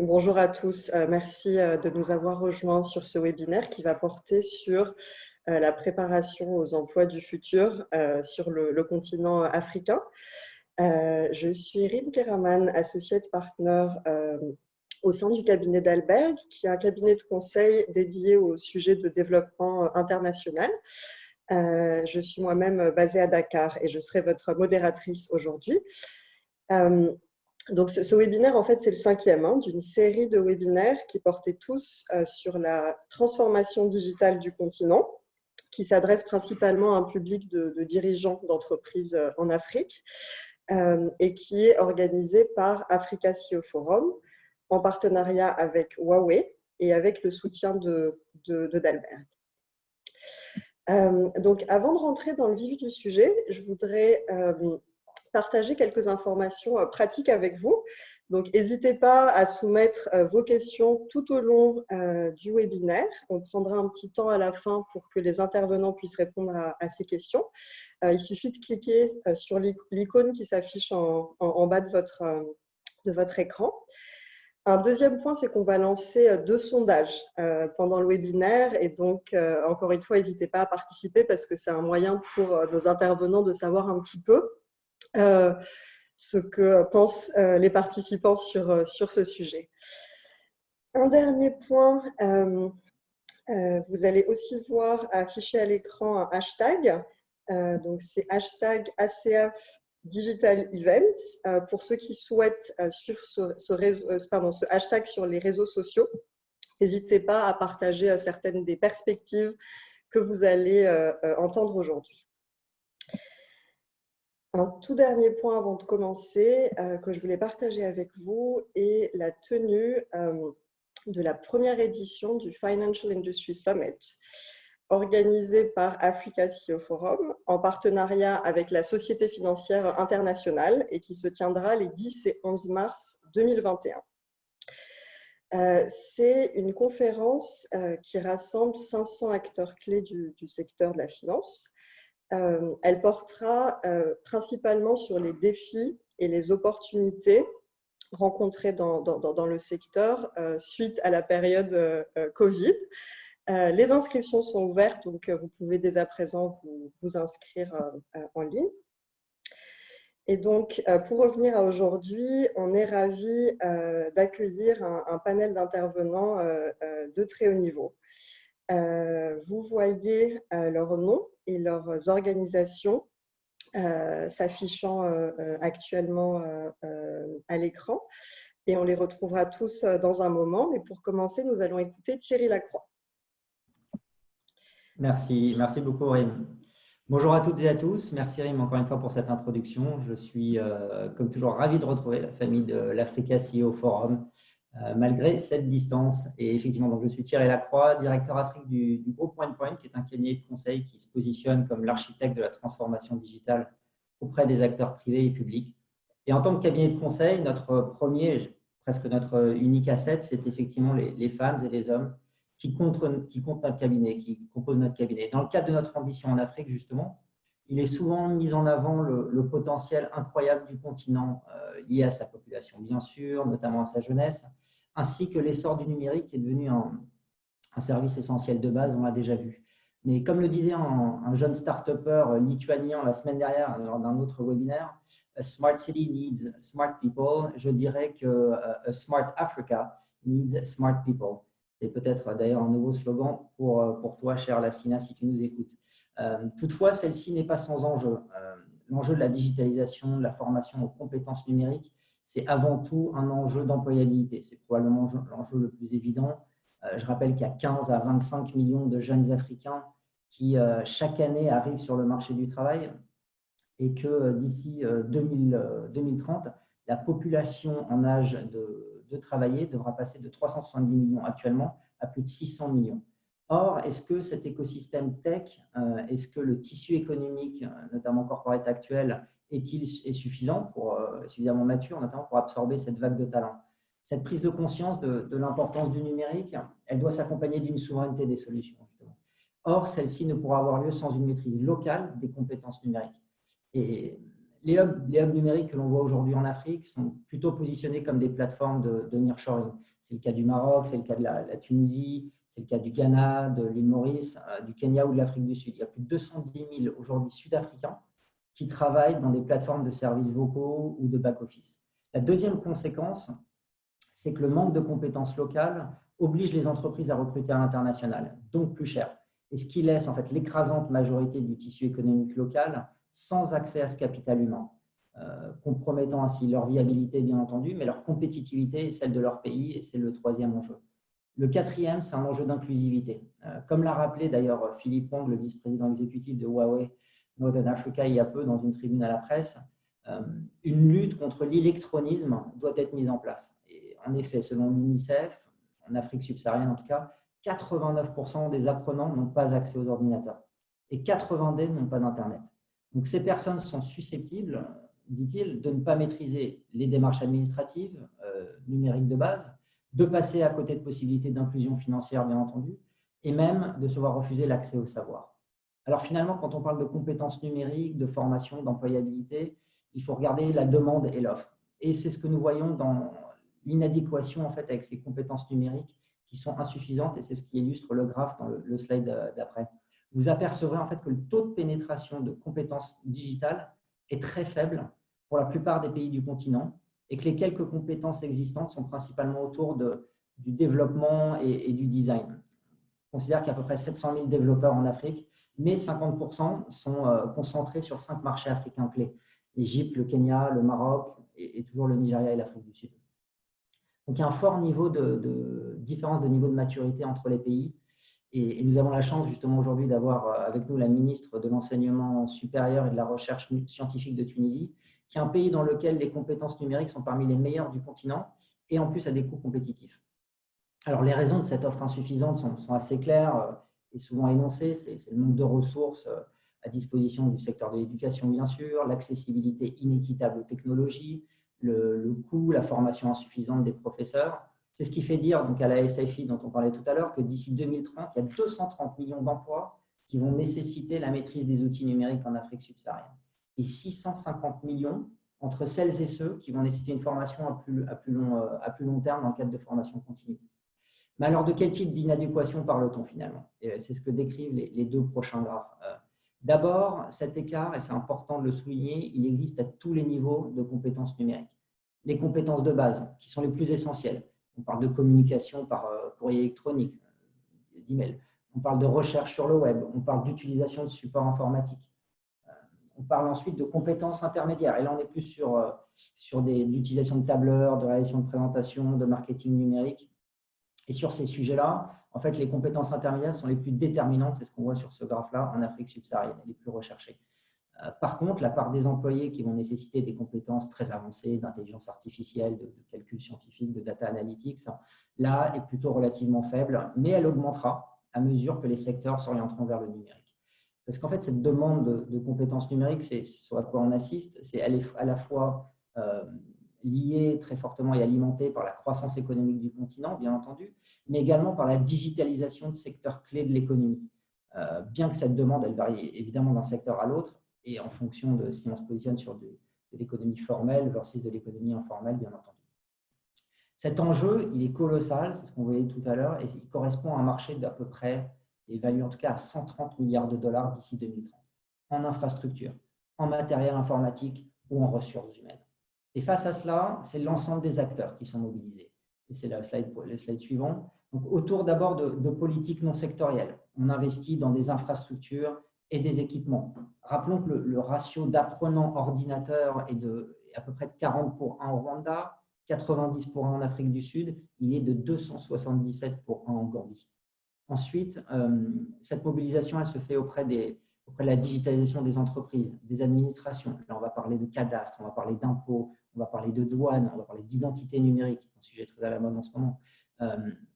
Bonjour à tous. Merci de nous avoir rejoints sur ce webinaire qui va porter sur la préparation aux emplois du futur sur le continent africain. Je suis Rim Keraman, associate partner au sein du cabinet d'Alberg, qui est un cabinet de conseil dédié au sujet de développement international. Je suis moi-même basée à Dakar et je serai votre modératrice aujourd'hui. Donc, ce webinaire, en fait, c'est le 5e d'une série de webinaires qui portaient tous sur la transformation digitale du continent, qui s'adresse principalement à un public de dirigeants d'entreprises en Afrique et qui est organisé par Africa CEO Forum en partenariat avec Huawei et avec le soutien d'Alberg. Donc, avant de rentrer dans le vif du sujet, je voudrais partager quelques informations pratiques avec vous. Donc, n'hésitez pas à soumettre vos questions tout au long du webinaire. On prendra un petit temps à la fin pour que les intervenants puissent répondre à ces questions. Il suffit de cliquer sur l'icône qui s'affiche en bas de votre écran. Un deuxième point, c'est qu'on va lancer 2 sondages pendant le webinaire et donc, encore une fois, n'hésitez pas à participer parce que c'est un moyen pour nos intervenants de savoir un petit peu ce que pensent les participants sur ce sujet. Un dernier point, vous allez aussi voir affiché à l'écran un hashtag. Donc, c'est hashtag ACF Digital Events. Pour ceux qui souhaitent suivre ce hashtag sur les réseaux sociaux, n'hésitez pas à partager certaines des perspectives que vous allez entendre aujourd'hui. Un tout dernier point avant de commencer que je voulais partager avec vous est la tenue de la première édition du Financial Industry Summit, organisée par Africa CEO Forum en partenariat avec la Société financière internationale et qui se tiendra les 10 et 11 mars 2021. C'est une conférence qui rassemble 500 acteurs clés du secteur de la finance. Elle portera principalement sur les défis et les opportunités rencontrées dans le secteur suite à la période Covid. Les inscriptions sont ouvertes, donc vous pouvez dès à présent vous inscrire en ligne. Et donc, pour revenir à aujourd'hui, on est ravis d'accueillir un panel d'intervenants de très haut niveau. Vous voyez leurs noms et leurs organisations s'affichant actuellement à l'écran et on les retrouvera tous dans un moment. Mais pour commencer, nous allons écouter Thierry Lacroix. Merci beaucoup Rim. Bonjour à toutes et à tous. Merci Rim encore une fois pour cette introduction. Je suis comme toujours ravi de retrouver la famille de l'Africa CEO Forum malgré cette distance. Et effectivement, donc, je suis Thierry Lacroix, directeur Afrique du groupe OnePoint, qui est un cabinet de conseil qui se positionne comme l'architecte de la transformation digitale auprès des acteurs privés et publics. Et en tant que cabinet de conseil, notre premier, presque notre unique asset, c'est effectivement les femmes et les hommes qui comptent notre cabinet, qui composent notre cabinet. Dans le cadre de notre ambition en Afrique, justement, il est souvent mis en avant le potentiel incroyable du continent lié à sa population, bien sûr, notamment à sa jeunesse, ainsi que l'essor du numérique qui est devenu un service essentiel de base, on l'a déjà vu. Mais comme le disait un jeune start-upper lituanien la semaine dernière lors d'un autre webinaire, « A smart city needs smart people », je dirais que « A smart Africa needs smart people ». C'est peut-être d'ailleurs un nouveau slogan pour toi, chère Lassina, si tu nous écoutes. Toutefois, celle-ci n'est pas sans enjeu. L'enjeu de la digitalisation, de la formation aux compétences numériques, c'est avant tout un enjeu d'employabilité. C'est probablement l'enjeu le plus évident. Je rappelle qu'il y a 15 à 25 millions de jeunes Africains qui, chaque année, arrivent sur le marché du travail et que d'ici 2030, la population en âge de travailler devra passer de 370 millions actuellement à plus de 600 millions. Or, est-ce que cet écosystème tech, est-ce que le tissu économique, notamment corporate actuel, est suffisant, suffisamment mature, notamment pour absorber cette vague de talents? Cette prise de conscience de l'importance du numérique, elle doit s'accompagner d'une souveraineté des solutions, justement. Or, celle-ci ne pourra avoir lieu sans une maîtrise locale des compétences numériques. Et les hubs numériques que l'on voit aujourd'hui en Afrique sont plutôt positionnés comme des plateformes de nearshoring. C'est le cas du Maroc, c'est le cas de la Tunisie, c'est le cas du Ghana, de l'île Maurice, du Kenya ou de l'Afrique du Sud. Il y a plus de 210 000 aujourd'hui Sud-Africains qui travaillent dans des plateformes de services vocaux ou de back-office. La deuxième conséquence, c'est que le manque de compétences locales oblige les entreprises à recruter à l'international, donc plus cher. Et ce qui laisse en fait l'écrasante majorité du tissu économique local sans accès à ce capital humain, compromettant ainsi leur viabilité, bien entendu, mais leur compétitivité et celle de leur pays, et c'est le troisième enjeu. Le quatrième, c'est un enjeu d'inclusivité. Comme l'a rappelé d'ailleurs Philippe Wang, le vice-président exécutif de Huawei Northern Africa, il y a peu, dans une tribune à la presse, une lutte contre l'électronisme doit être mise en place. Et en effet, selon l'UNICEF, en Afrique subsaharienne en tout cas, 89% des apprenants n'ont pas accès aux ordinateurs et 90% n'ont pas d'Internet. Donc ces personnes sont susceptibles, dit-il, de ne pas maîtriser les démarches administratives, numériques de base, de passer à côté de possibilités d'inclusion financière, bien entendu, et même de se voir refuser l'accès au savoir. Alors finalement, quand on parle de compétences numériques, de formation, d'employabilité, il faut regarder la demande et l'offre. Et c'est ce que nous voyons dans l'inadéquation en fait, avec ces compétences numériques qui sont insuffisantes, et c'est ce qui illustre le graphe dans le slide d'après. Vous apercevrez en fait que le taux de pénétration de compétences digitales est très faible pour la plupart des pays du continent, et que les quelques compétences existantes sont principalement autour du développement et du design. On considère qu'il y a à peu près 700 000 développeurs en Afrique, mais 50% sont concentrés sur 5 marchés africains clés: l'Égypte, le Kenya, le Maroc et toujours le Nigeria et l'Afrique du Sud. Donc, il y a un fort niveau de différence de niveau de maturité entre les pays. Et nous avons la chance justement aujourd'hui d'avoir avec nous la ministre de l'Enseignement supérieur et de la Recherche scientifique de Tunisie, qui est un pays dans lequel les compétences numériques sont parmi les meilleures du continent et en plus à des coûts compétitifs. Alors, les raisons de cette offre insuffisante sont assez claires et souvent énoncées. C'est le manque de ressources à disposition du secteur de l'éducation, bien sûr, l'accessibilité inéquitable aux technologies, le coût, la formation insuffisante des professeurs. C'est ce qui fait dire donc, à la SFI, dont on parlait tout à l'heure, que d'ici 2030, il y a 230 millions d'emplois qui vont nécessiter la maîtrise des outils numériques en Afrique subsaharienne. Et 650 millions entre celles et ceux qui vont nécessiter une formation à plus long terme dans le cadre de formation continue. Mais alors, de quel type d'inadéquation parle-t-on finalement? C'est ce que décrivent les deux prochains graphes. D'abord, cet écart, et c'est important de le souligner, il existe à tous les niveaux de compétences numériques. Les compétences de base, qui sont les plus essentielles. On parle de communication par courrier électronique, d'email. On parle de recherche sur le web. On parle d'utilisation de supports informatiques. On parle ensuite de compétences intermédiaires. Et là, on est plus sur l'utilisation de tableurs, de réalisation de présentation, de marketing numérique. Et sur ces sujets-là, en fait, les compétences intermédiaires sont les plus déterminantes, c'est ce qu'on voit sur ce graphe-là, en Afrique subsaharienne, les plus recherchées. Par contre, la part des employés qui vont nécessiter des compétences très avancées d'intelligence artificielle, de calcul scientifique, de data analytics, là, est plutôt relativement faible, mais elle augmentera à mesure que les secteurs s'orienteront vers le numérique. Parce qu'en fait, cette demande de compétences numériques, c'est sur quoi on assiste, elle est à la fois liée très fortement et alimentée par la croissance économique du continent, bien entendu, mais également par la digitalisation de secteurs clés de l'économie. Bien que cette demande, elle varie évidemment d'un secteur à l'autre, et en fonction de si on se positionne sur de l'économie formelle versus de l'économie informelle, bien entendu. Cet enjeu, il est colossal, c'est ce qu'on voyait tout à l'heure, et il correspond à un marché d'à peu près, évalué en tout cas à 130 milliards de dollars d'ici 2030, en infrastructure, en matériel informatique ou en ressources humaines. Et face à cela, c'est l'ensemble des acteurs qui sont mobilisés. Et c'est le slide suivant. Donc, autour d'abord de politiques non sectorielles. On investit dans des infrastructures et des équipements. Rappelons que le ratio d'apprenants ordinateurs est à peu près de 40 pour 1 au Rwanda, 90 pour 1 en Afrique du Sud, il est de 277 pour 1 en Gambie. Ensuite, cette mobilisation, elle se fait auprès de la digitalisation des entreprises, des administrations. Là, on va parler de cadastre, on va parler d'impôts, on va parler de douane, on va parler d'identité numérique, un sujet très à la mode en ce moment.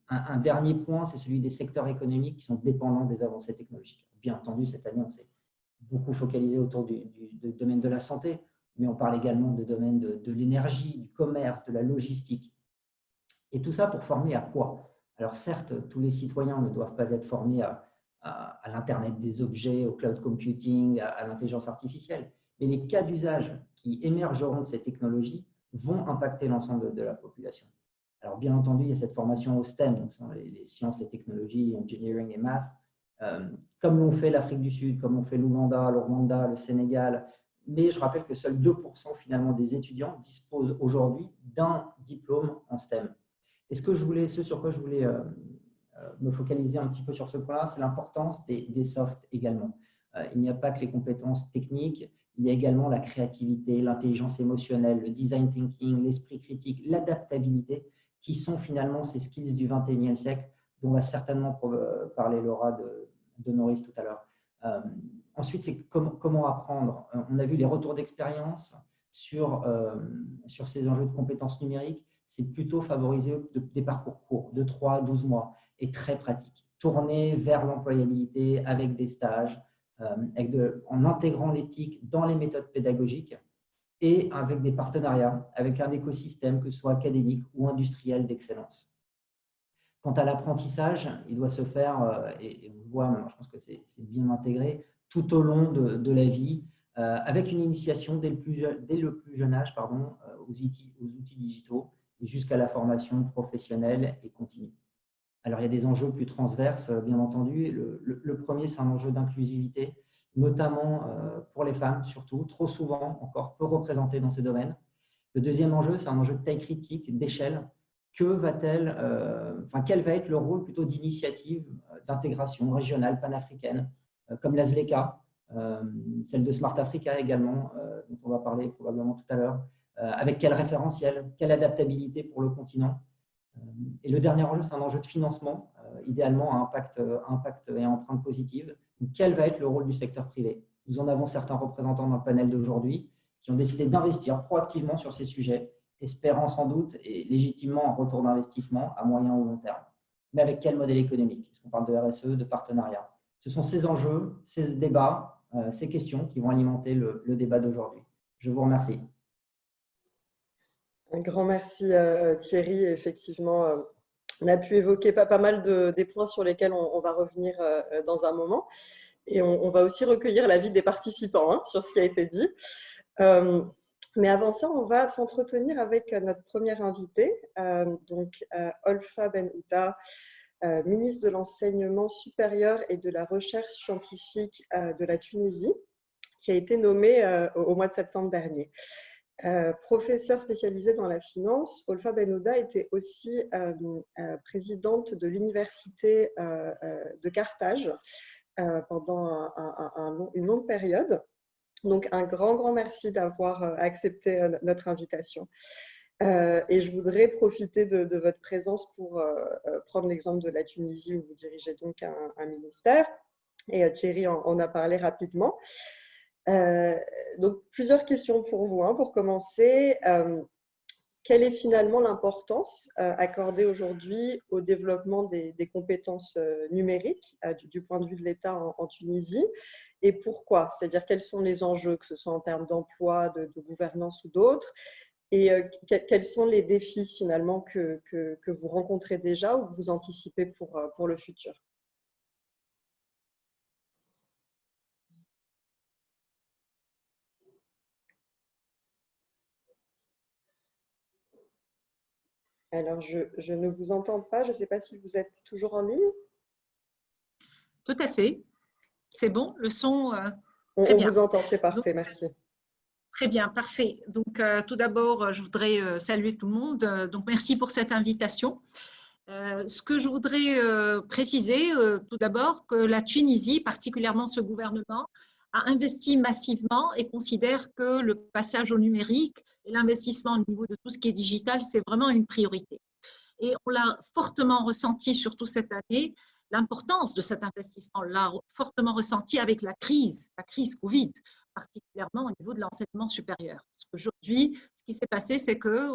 Un dernier point, c'est celui des secteurs économiques qui sont dépendants des avancées technologiques. Bien entendu, cette année, on s'est beaucoup focalisé autour du domaine de la santé, mais on parle également de domaine de l'énergie, du commerce, de la logistique. Et tout ça pour former à quoi? Alors certes, tous les citoyens ne doivent pas être formés à l'Internet des objets, au cloud computing, à l'intelligence artificielle, Mais les cas d'usage qui émergeront de ces technologies vont impacter l'ensemble de la population. Alors, bien entendu, il y a cette formation au STEM, donc ce sont les sciences, les technologies, engineering et maths, comme l'ont fait l'Afrique du Sud, comme l'ont fait l'Ouganda, le Rwanda, le Sénégal. Mais je rappelle que seuls 2% finalement des étudiants disposent aujourd'hui d'un diplôme en STEM. Et ce sur quoi je voulais me focaliser un petit peu sur ce point-là, c'est l'importance des softs également. Il n'y a pas que les compétences techniques, il y a également la créativité, l'intelligence émotionnelle, le design thinking, l'esprit critique, l'adaptabilité, qui sont finalement ces skills du 21e siècle, dont va certainement parler Laura de Norris tout à l'heure. Ensuite, c'est comment apprendre. On a vu les retours d'expérience sur ces enjeux de compétences numériques. C'est plutôt favoriser des parcours courts, de 3 à 12 mois, et très pratiques. Tourner vers l'employabilité avec des stages, en intégrant l'éthique dans les méthodes pédagogiques et avec des partenariats, avec un écosystème, que ce soit académique ou industriel d'excellence. Quant à l'apprentissage, il doit se faire, et on le voit, je pense que c'est bien intégré, tout au long de la vie, avec une initiation dès le plus jeune âge aux outils digitaux et jusqu'à la formation professionnelle et continue. Alors, il y a des enjeux plus transverses, bien entendu. Le premier, c'est un enjeu d'inclusivité, notamment pour les femmes, surtout, trop souvent encore peu représentées dans ces domaines. Le deuxième enjeu, c'est un enjeu de taille critique, d'échelle. Quel va être le rôle plutôt d'initiative d'intégration régionale, panafricaine, comme la ZLECA, celle de Smart Africa également, dont on va parler probablement tout à l'heure, avec quel référentiel, quelle adaptabilité pour le continent. Et le dernier enjeu, c'est un enjeu de financement, idéalement à impact et empreinte positive. Donc, quel va être le rôle du secteur privé? Nous en avons certains représentants dans le panel d'aujourd'hui qui ont décidé d'investir proactivement sur ces sujets, espérant sans doute et légitimement un retour d'investissement à moyen ou long terme. Mais avec quel modèle économique? Est-ce qu'on parle de RSE, de partenariat? Ce sont ces enjeux, ces débats, ces questions qui vont alimenter le débat d'aujourd'hui. Je vous remercie. Un grand merci Thierry. Effectivement, on a pu évoquer pas mal des points sur lesquels on va revenir dans un moment. Et on va aussi recueillir l'avis des participants sur ce qui a été dit. Mais avant ça, on va s'entretenir avec notre première invitée, Olfa Ben-Ouda, ministre de l'Enseignement supérieur et de la Recherche scientifique de la Tunisie, qui a été nommée au mois de septembre dernier. Professeure spécialisée dans la finance, Olfa Ben-Ouda était aussi présidente de l'université de Carthage pendant une longue période. Donc, un grand merci d'avoir accepté notre invitation. Et je voudrais profiter de votre présence pour prendre l'exemple de la Tunisie, où vous dirigez donc un ministère. Et Thierry en a parlé rapidement. Donc, plusieurs questions pour vous. Pour commencer, quelle est finalement l'importance accordée aujourd'hui au développement des compétences numériques du point de vue de l'État en Tunisie? Et pourquoi? C'est-à-dire, quels sont les enjeux, que ce soit en termes d'emploi, de gouvernance ou d'autres? Et quels sont les défis finalement que vous rencontrez déjà ou que vous anticipez pour le futur? Alors, je ne vous entends pas. Je ne sais pas si vous êtes toujours en ligne. Tout à fait. C'est bon, le son on vous entend, c'est parfait, donc, merci. Très bien, parfait. Donc, tout d'abord, je voudrais saluer tout le monde. Donc, merci pour cette invitation. Ce que je voudrais préciser, tout d'abord, que la Tunisie, particulièrement ce gouvernement, a investi massivement et considère que le passage au numérique et l'investissement au niveau de tout ce qui est digital, c'est vraiment une priorité. Et on l'a fortement ressenti, surtout cette année, l'importance de cet investissement. On l'a fortement ressenti avec la crise Covid, particulièrement au niveau de l'enseignement supérieur. Parce qu'aujourd'hui, ce qui s'est passé, c'est que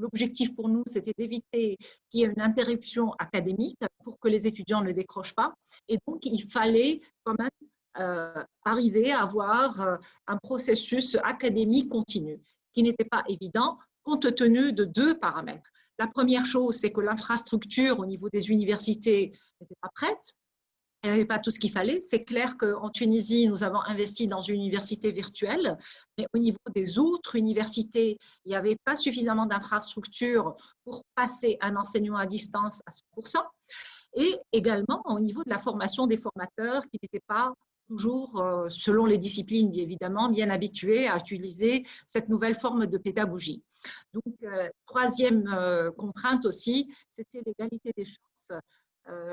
l'objectif pour nous, c'était d'éviter qu'il y ait une interruption académique pour que les étudiants ne décrochent pas. Et donc, il fallait quand même arriver à avoir un processus académique continu, qui n'était pas évident compte tenu de deux paramètres. La première chose, c'est que l'infrastructure au niveau des universités n'était pas prête. Il n'y avait pas tout ce qu'il fallait. C'est clair qu'en Tunisie, nous avons investi dans une université virtuelle, mais au niveau des autres universités, il n'y avait pas suffisamment d'infrastructures pour passer un enseignement à distance à 100%. Et également au niveau de la formation des formateurs qui n'étaient pas toujours, selon les disciplines évidemment, bien habitués à utiliser cette nouvelle forme de pédagogie. Donc, troisième contrainte aussi, c'était l'égalité des chances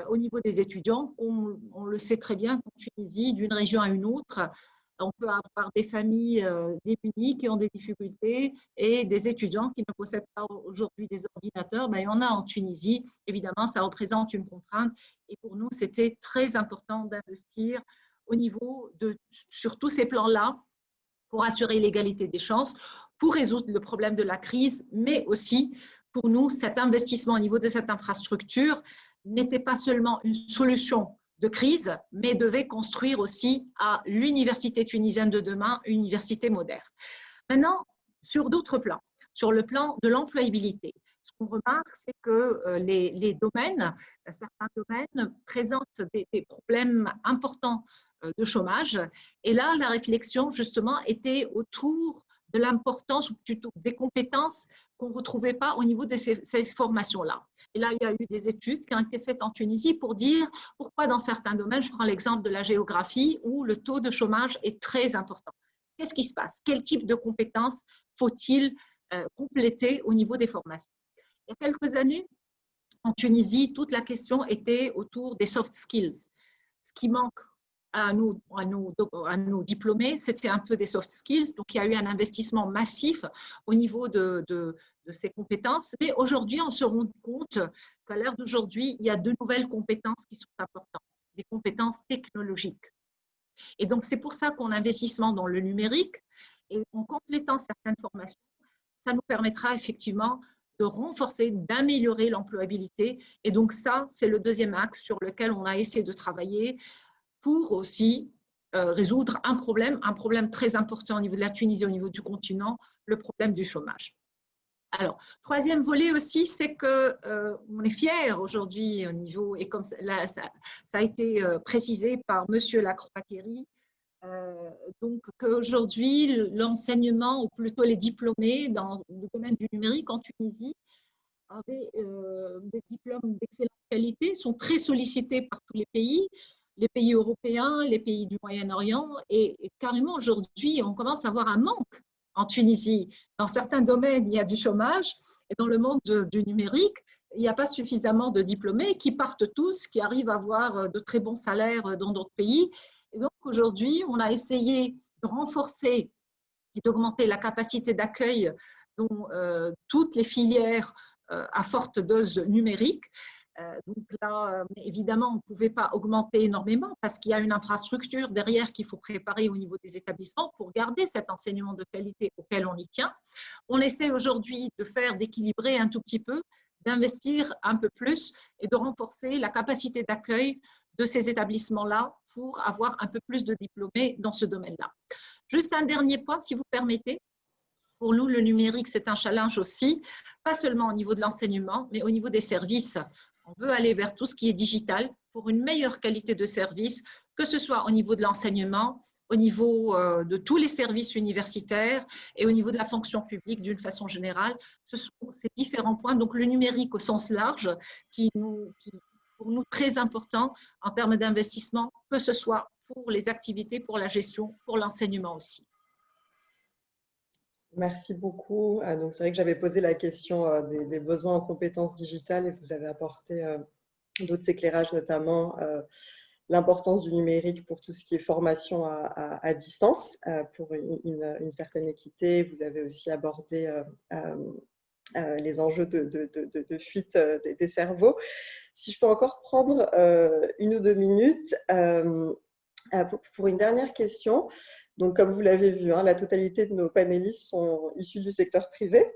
au niveau des étudiants. On le sait très bien qu'en Tunisie, d'une région à une autre, on peut avoir des familles démunies qui ont des difficultés et des étudiants qui ne possèdent pas aujourd'hui des ordinateurs. Ben, il y en a en Tunisie. Évidemment, ça représente une contrainte. Et pour nous, c'était très important d'investir au niveau sur tous ces plans-là pour assurer l'égalité des chances, pour résoudre le problème de la crise, mais aussi pour nous, cet investissement au niveau de cette infrastructure n'était pas seulement une solution de crise, mais devait construire aussi à l'université tunisienne de demain, une université moderne. Maintenant, sur d'autres plans, sur le plan de l'employabilité, ce qu'on remarque, c'est que les domaines, certains domaines présentent des problèmes importants de chômage. Et là, la réflexion, justement, était autour de l'importance, ou plutôt des compétences qu'on ne retrouvait pas au niveau de ces formations-là. Et là, il y a eu des études qui ont été faites en Tunisie pour dire pourquoi dans certains domaines, je prends l'exemple de la géographie, où le taux de chômage est très important. Qu'est-ce qui se passe? Quel type de compétences faut-il compléter au niveau des formations? Il y a quelques années, en Tunisie, toute la question était autour des soft skills. Ce qui manque à nos diplômés, c'était un peu des soft skills. Donc, il y a eu un investissement massif au niveau de ces compétences. Mais aujourd'hui, on se rend compte qu'à l'heure d'aujourd'hui, il y a de nouvelles compétences qui sont importantes, des compétences technologiques. Et donc, c'est pour ça qu'on investit dans le numérique et en complétant certaines formations, ça nous permettra effectivement de renforcer, d'améliorer l'employabilité. Et donc, ça, c'est le deuxième axe sur lequel on a essayé de travailler pour aussi résoudre un problème très important au niveau de la Tunisie, au niveau du continent, le problème du chômage. Alors, troisième volet aussi, c'est qu'on est fiers aujourd'hui au niveau, et comme là, ça a été précisé par Monsieur Lacroix-Kéry, donc qu'aujourd'hui, l'enseignement, ou plutôt les diplômés dans le domaine du numérique en Tunisie, avaient des diplômes d'excellente qualité, sont très sollicités par tous les pays européens, les pays du Moyen-Orient, et carrément aujourd'hui, on commence à avoir un manque en Tunisie. Dans certains domaines, il y a du chômage, et dans le monde du numérique, il n'y a pas suffisamment de diplômés qui partent tous, qui arrivent à avoir de très bons salaires dans d'autres pays. Et donc aujourd'hui, on a essayé de renforcer et d'augmenter la capacité d'accueil dans toutes les filières à forte dose numérique. Donc là, évidemment, on ne pouvait pas augmenter énormément parce qu'il y a une infrastructure derrière qu'il faut préparer au niveau des établissements pour garder cet enseignement de qualité auquel on y tient. On essaie aujourd'hui d'équilibrer un tout petit peu, d'investir un peu plus et de renforcer la capacité d'accueil de ces établissements-là pour avoir un peu plus de diplômés dans ce domaine-là. Juste un dernier point, si vous permettez. Pour nous, le numérique, c'est un challenge aussi, pas seulement au niveau de l'enseignement, mais au niveau des services. On veut aller vers tout ce qui est digital pour une meilleure qualité de service, que ce soit au niveau de l'enseignement, au niveau de tous les services universitaires et au niveau de la fonction publique d'une façon générale. Ce sont ces différents points, donc le numérique au sens large, qui pour nous très important en termes d'investissement, que ce soit pour les activités, pour la gestion, pour l'enseignement aussi. Merci beaucoup. Donc, c'est vrai que j'avais posé la question des besoins en compétences digitales et vous avez apporté d'autres éclairages, notamment l'importance du numérique pour tout ce qui est formation à distance, pour une certaine équité. Vous avez aussi abordé les enjeux de fuite des cerveaux. Si je peux encore prendre 1 ou 2 minutes pour une dernière question. Donc, comme vous l'avez vu, la totalité de nos panélistes sont issus du secteur privé.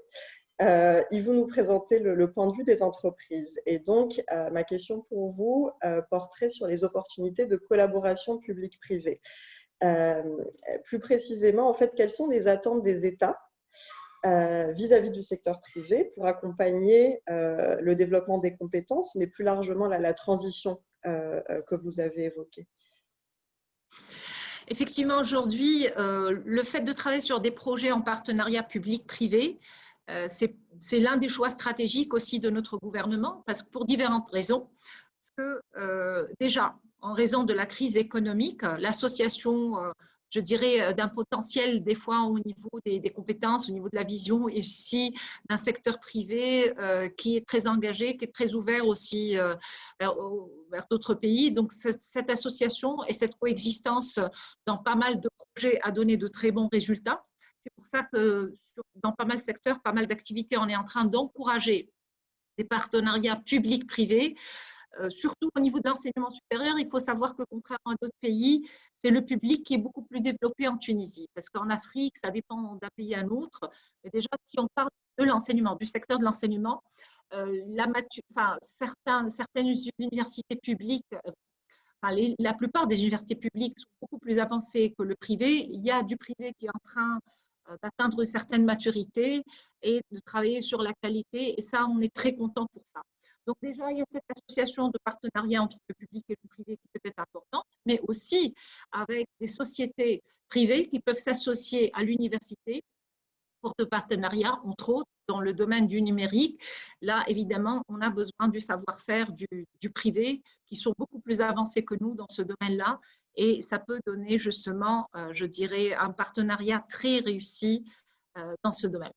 Ils vont nous présenter le point de vue des entreprises. Et donc, ma question pour vous porterait sur les opportunités de collaboration publique-privée. Plus précisément, en fait, quelles sont les attentes des États vis-à-vis du secteur privé pour accompagner le développement des compétences, mais plus largement la transition que vous avez évoqués? Effectivement, aujourd'hui, le fait de travailler sur des projets en partenariat public-privé, c'est l'un des choix stratégiques aussi de notre gouvernement, parce que pour différentes raisons. Parce que déjà, en raison de la crise économique, l'association, je dirais, d'un potentiel des fois au niveau des compétences, au niveau de la vision, et aussi d'un secteur privé qui est très engagé, qui est très ouvert aussi vers d'autres pays. Donc, cette association et cette coexistence dans pas mal de projets a donné de très bons résultats. C'est pour ça que dans pas mal de secteurs, pas mal d'activités, on est en train d'encourager des partenariats publics-privés. Surtout au niveau de l'enseignement supérieur, il faut savoir que contrairement à d'autres pays, c'est le public qui est beaucoup plus développé en Tunisie. Parce qu'en Afrique, ça dépend d'un pays à un autre. Mais déjà, si on parle de l'enseignement, du secteur de l'enseignement, certaines universités publiques, la plupart des universités publiques sont beaucoup plus avancées que le privé. Il y a du privé qui est en train d'atteindre une certaine maturité et de travailler sur la qualité. Et ça, on est très content pour ça. Donc déjà, il y a cette association de partenariat entre le public et le privé qui peut être importante, mais aussi avec des sociétés privées qui peuvent s'associer à l'université pour de partenariats, entre autres, dans le domaine du numérique. Là, évidemment, on a besoin du savoir-faire du privé qui sont beaucoup plus avancés que nous dans ce domaine-là. Et ça peut donner justement, je dirais, un partenariat très réussi dans ce domaine.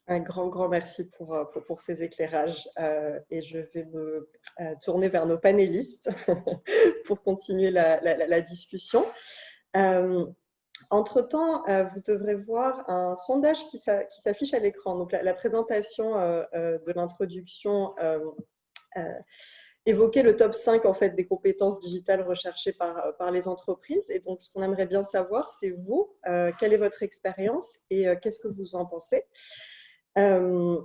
Un grand merci pour ces éclairages et je vais me tourner vers nos panélistes pour continuer la discussion. Entre-temps, vous devrez voir un sondage qui s'affiche à l'écran. Donc, la présentation de l'introduction évoquait le top 5 en fait, des compétences digitales recherchées par les entreprises. Et donc, ce qu'on aimerait bien savoir, c'est vous, quelle est votre expérience et qu'est-ce que vous en pensez? On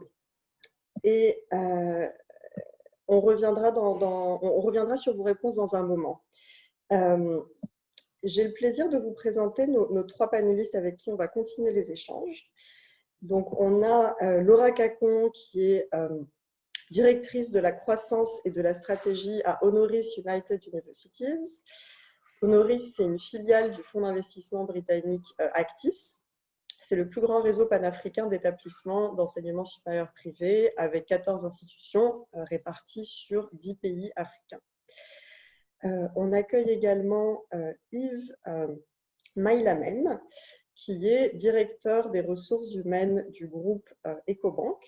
reviendra sur vos réponses dans un moment. J'ai le plaisir de vous présenter nos 3 panélistes avec qui on va continuer les échanges. Donc, on a Laura Cacon, qui est directrice de la croissance et de la stratégie à Honoris United Universities. Honoris, c'est une filiale du fonds d'investissement britannique Actis. C'est le plus grand réseau panafricain d'établissements d'enseignement supérieur privé avec 14 institutions réparties sur 10 pays africains. On accueille également Yves Mailamen, qui est directeur des ressources humaines du groupe Ecobank.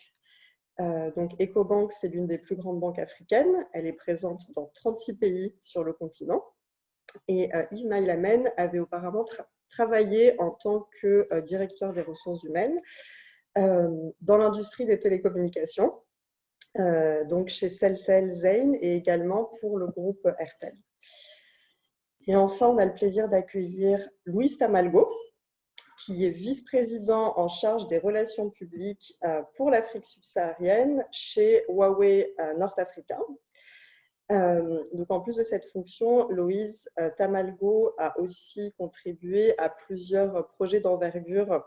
Donc Ecobank, c'est l'une des plus grandes banques africaines. Elle est présente dans 36 pays sur le continent. Et Yves Mailamen avait auparavant travaillé en tant que directeur des ressources humaines dans l'industrie des télécommunications, donc chez Celtel Zain et également pour le groupe Airtel. Et enfin, on a le plaisir d'accueillir Luis Tamalgo, qui est vice-président en charge des relations publiques pour l'Afrique subsaharienne chez Huawei nord-africain. Donc, en plus de cette fonction, Luis Tamalgo a aussi contribué à plusieurs projets d'envergure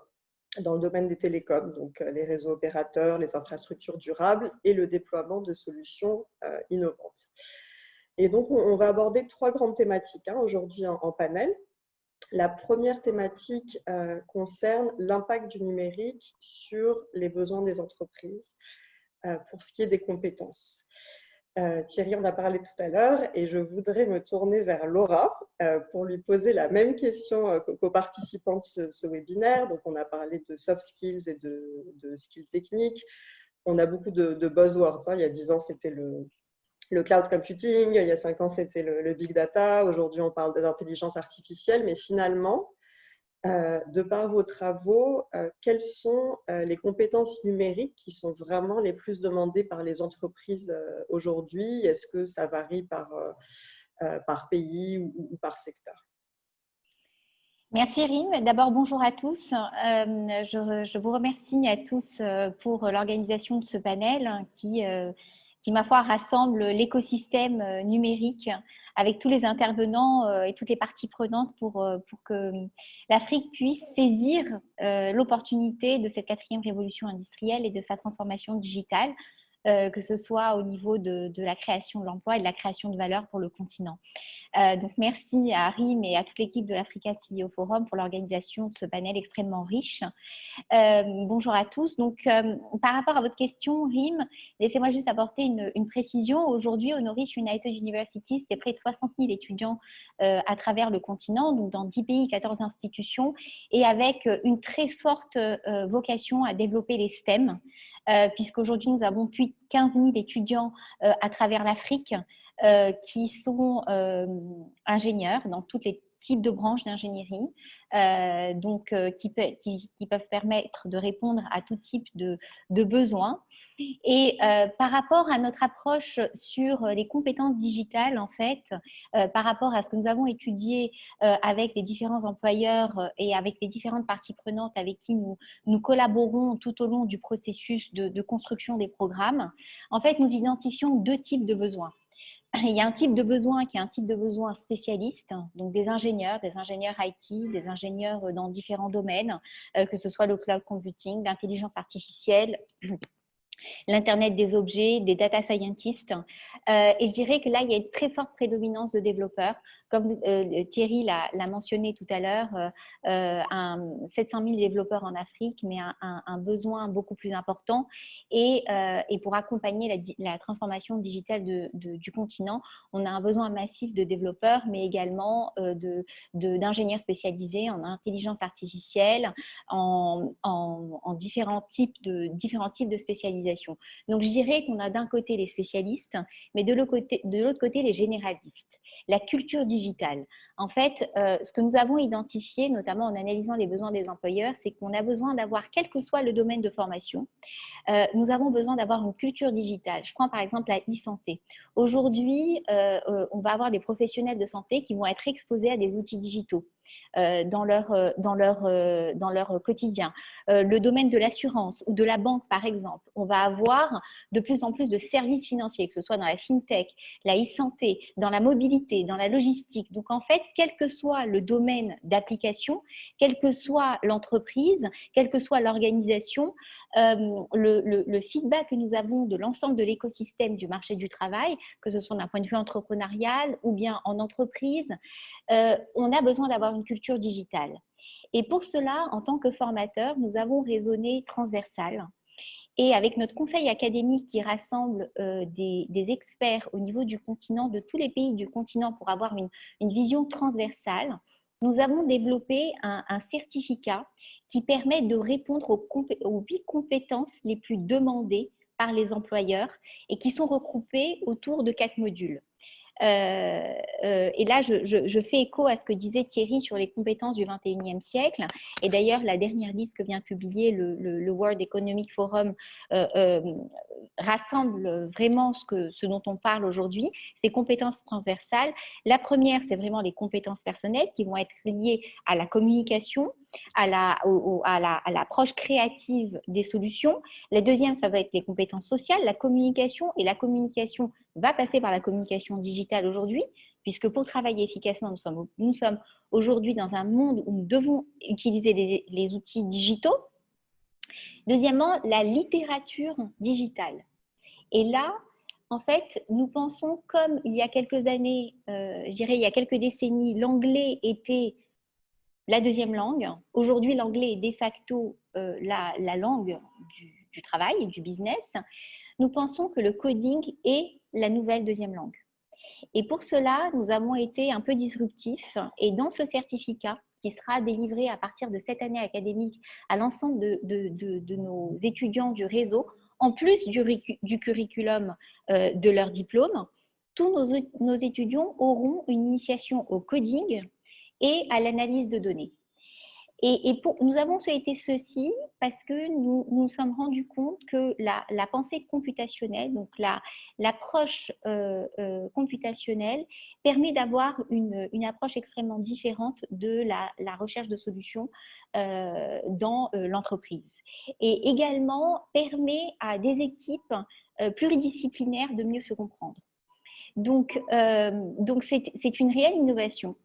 dans le domaine des télécoms, donc les réseaux opérateurs, les infrastructures durables et le déploiement de solutions innovantes. Et donc, on va aborder 3 grandes thématiques aujourd'hui en panel. La première thématique concerne l'impact du numérique sur les besoins des entreprises pour ce qui est des compétences. Thierry en a parlé tout à l'heure et je voudrais me tourner vers Laura pour lui poser la même question qu'aux participants de ce webinaire. Donc, on a parlé de soft skills et de skills techniques. On a beaucoup de buzzwords. Il y a 10 ans, c'était le cloud computing. Il y a 5 ans, c'était le big data. Aujourd'hui, on parle d'intelligence artificielle. Mais finalement, de par vos travaux, quelles sont les compétences numériques qui sont vraiment les plus demandées par les entreprises aujourd'hui? Est-ce que ça varie par pays ou par secteur? Merci Rim. D'abord, bonjour à tous. Je vous remercie à tous pour l'organisation de ce panel qui, ma foi, rassemble l'écosystème numérique avec tous les intervenants et toutes les parties prenantes pour que l'Afrique puisse saisir l'opportunité de cette 4e révolution industrielle et de sa transformation digitale que ce soit au niveau de la création de l'emploi et de la création de valeur pour le continent. Donc, merci à Rim et à toute l'équipe de l'Africa CEO Forum pour l'organisation de ce panel extrêmement riche. Bonjour à tous. Donc, par rapport à votre question, Rim, laissez-moi juste apporter une précision. Aujourd'hui, Honoris United University, c'est près de 60 000 étudiants à travers le continent, donc dans 10 pays, 14 institutions, et avec une très forte vocation à développer les STEM, puisqu'aujourd'hui, nous avons plus de 15 000 étudiants à travers l'Afrique qui sont ingénieurs dans tous les types de branches d'ingénierie, qui peuvent permettre de répondre à tout type de besoins. Et par rapport à notre approche sur les compétences digitales, en fait, par rapport à ce que nous avons étudié avec les différents employeurs et avec les différentes parties prenantes avec qui nous collaborons tout au long du processus de construction des programmes, en fait, nous identifions deux types de besoins. Il y a un type de besoin qui est un type de besoin spécialiste, donc des ingénieurs IT, des ingénieurs dans différents domaines, que ce soit le cloud computing, l'intelligence artificielle, l'Internet des objets, des data scientists. Et je dirais que là, il y a une très forte prédominance de développeurs. Comme Thierry l'a mentionné tout à l'heure, 700 000 développeurs en Afrique, mais un besoin beaucoup plus important. Et pour accompagner la transformation digitale du continent, on a un besoin massif de développeurs, mais également d'ingénieurs spécialisés en intelligence artificielle, en différents types de spécialisation. Donc, je dirais qu'on a d'un côté les spécialistes, mais de l'autre côté, les généralistes. La culture digitale. En fait, ce que nous avons identifié, notamment en analysant les besoins des employeurs, c'est qu'on a besoin d'avoir, quel que soit le domaine de formation, nous avons besoin d'avoir une culture digitale. Je prends par exemple la e-santé. Aujourd'hui, on va avoir des professionnels de santé qui vont être exposés à des outils digitaux dans leur quotidien. Le domaine de l'assurance ou de la banque, par exemple, on va avoir de plus en plus de services financiers, que ce soit dans la fintech, la e-santé, dans la mobilité, dans la logistique. Donc, en fait, quel que soit le domaine d'application, quelle que soit l'entreprise, quelle que soit l'organisation, le feedback que nous avons de l'ensemble de l'écosystème du marché du travail, que ce soit d'un point de vue entrepreneurial ou bien en entreprise, on a besoin d'avoir une culture digitale. Et pour cela, en tant que formateur, nous avons raisonné transversal. Et avec notre conseil académique qui rassemble des experts au niveau du continent, de tous les pays du continent pour avoir une vision transversale, nous avons développé un certificat qui permet de répondre aux 8 compétences les plus demandées par les employeurs et qui sont regroupées autour de 4 modules. Et là, je fais écho à ce que disait Thierry sur les compétences du 21e siècle. Et d'ailleurs, la dernière liste que vient publier le World Economic Forum rassemble vraiment ce dont on parle aujourd'hui, ces compétences transversales. La première, c'est vraiment les compétences personnelles qui vont être liées à la communication, à l'approche créative des solutions. La deuxième, ça va être les compétences sociales, la communication, et la communication va passer par la communication digitale aujourd'hui, puisque pour travailler efficacement, nous sommes aujourd'hui dans un monde où nous devons utiliser les outils digitaux. Deuxièmement, la littérature digitale. Et là, en fait, nous pensons comme il y a quelques années, je dirais il y a quelques décennies, l'anglais était la deuxième langue. Aujourd'hui, l'anglais est de facto la langue du travail et du business. Nous pensons que le coding est la nouvelle deuxième langue. Et pour cela, nous avons été un peu disruptifs. Et dans ce certificat, qui sera délivré à partir de cette année académique à l'ensemble de nos étudiants du réseau, en plus du curriculum de leur diplôme, tous nos étudiants auront une initiation au coding et à l'analyse de données. Et nous avons souhaité ceci parce que nous sommes rendus compte que la pensée computationnelle, donc l'approche computationnelle, permet d'avoir une approche extrêmement différente de la recherche de solutions dans l'entreprise. Et également permet à des équipes pluridisciplinaires de mieux se comprendre. Donc c'est une réelle innovation.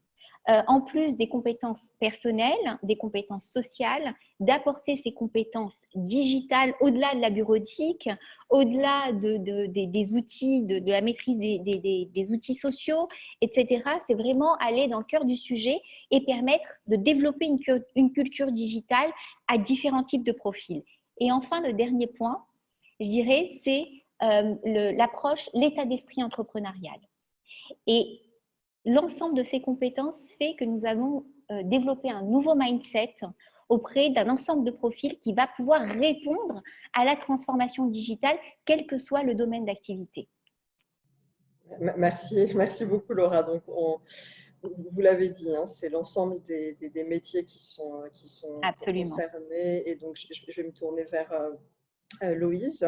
en plus des compétences personnelles, des compétences sociales, d'apporter ces compétences digitales au-delà de la bureautique, au-delà des outils, de la maîtrise des outils sociaux, etc. C'est vraiment aller dans le cœur du sujet et permettre de développer une culture digitale à différents types de profils. Et enfin, le dernier point, je dirais, c'est l'approche, l'état d'esprit entrepreneurial. Et l'ensemble de ces compétences fait que nous allons développer un nouveau mindset auprès d'un ensemble de profils qui va pouvoir répondre à la transformation digitale, quel que soit le domaine d'activité. Merci beaucoup Laura. Donc, vous l'avez dit, hein, c'est l'ensemble des métiers qui sont concernés. Et donc, je vais me tourner vers Loïse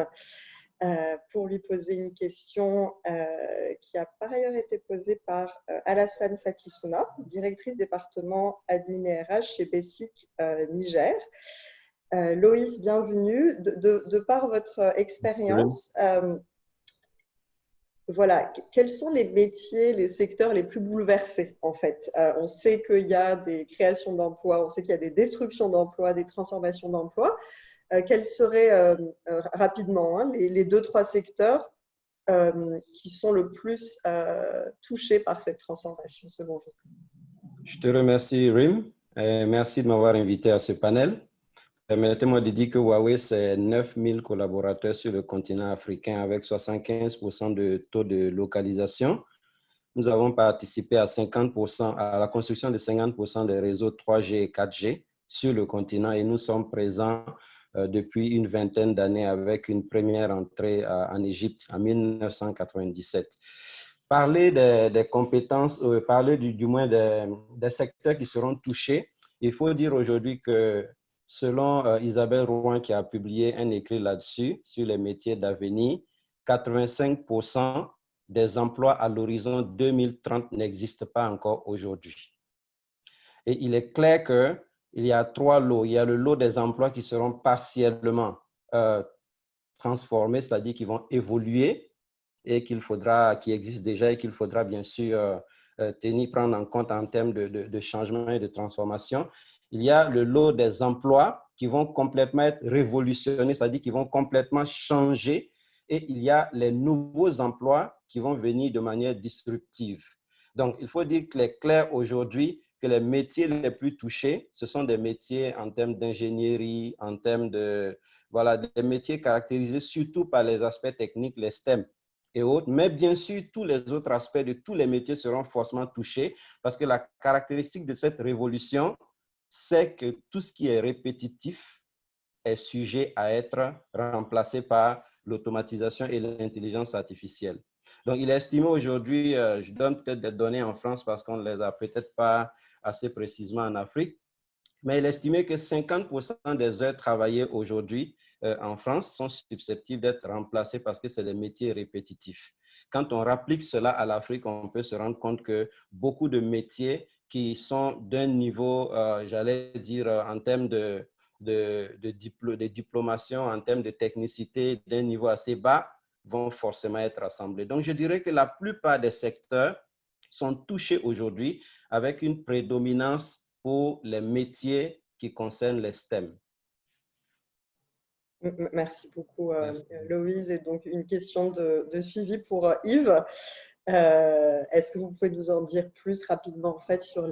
pour lui poser une question qui a par ailleurs été posée par Alassane Fatissouna, directrice département admin et RH chez Bessic Niger. Loïse, bienvenue. De par votre expérience, voilà, quels sont les métiers, les secteurs les plus bouleversés en fait? On sait qu'il y a des créations d'emplois, on sait qu'il y a des destructions d'emplois, des transformations d'emplois. Quels seraient rapidement les 2-3 secteurs qui sont le plus touchés par cette transformation selon vous? Je te remercie, Rim. Merci de m'avoir invité à ce panel. Permettez-moi de dire que Huawei, c'est 9000 collaborateurs sur le continent africain avec 75% de taux de localisation. Nous avons participé à 50%, à la construction de 50% des réseaux 3G et 4G sur le continent et nous sommes présents depuis une vingtaine d'années avec une première entrée en Égypte en 1997. Parler des compétences, parler du moins des secteurs qui seront touchés, il faut dire aujourd'hui que selon Isabelle Rouen qui a publié un écrit là-dessus, sur les métiers d'avenir, 85% des emplois à l'horizon 2030 n'existent pas encore aujourd'hui. Et il est clair qu'il y a 3 lots. Il y a le lot des emplois qui seront partiellement transformés, c'est-à-dire qui vont évoluer et qui existent déjà et qu'il faudra bien sûr prendre en compte en termes de changement et de transformation. Il y a le lot des emplois qui vont complètement être révolutionnés, c'est-à-dire qui vont complètement changer. Et il y a les nouveaux emplois qui vont venir de manière disruptive. Donc, il faut dire qu'il est clair aujourd'hui que les métiers les plus touchés, ce sont des métiers en termes d'ingénierie, en termes de, voilà, des métiers caractérisés surtout par les aspects techniques, les STEM et autres. Mais bien sûr, tous les autres aspects de tous les métiers seront forcément touchés parce que la caractéristique de cette révolution, c'est que tout ce qui est répétitif est sujet à être remplacé par l'automatisation et l'intelligence artificielle. Donc, il est estimé aujourd'hui, je donne peut-être des données en France parce qu'on ne les a peut-être pas assez précisément en Afrique, mais il est estimé que 50% des heures travaillées aujourd'hui en France sont susceptibles d'être remplacées parce que c'est des métiers répétitifs. Quand on rapplique cela à l'Afrique, on peut se rendre compte que beaucoup de métiers qui sont d'un niveau, j'allais dire, en termes de diplomation, en termes de technicité, d'un niveau assez bas, vont forcément être assemblés. Donc, je dirais que la plupart des secteurs sont touchés aujourd'hui avec une prédominance pour les métiers qui concernent les STEM. Merci beaucoup, Loïse. Et donc, une question de suivi pour Yves. Est-ce que vous pouvez nous en dire plus rapidement en fait, sur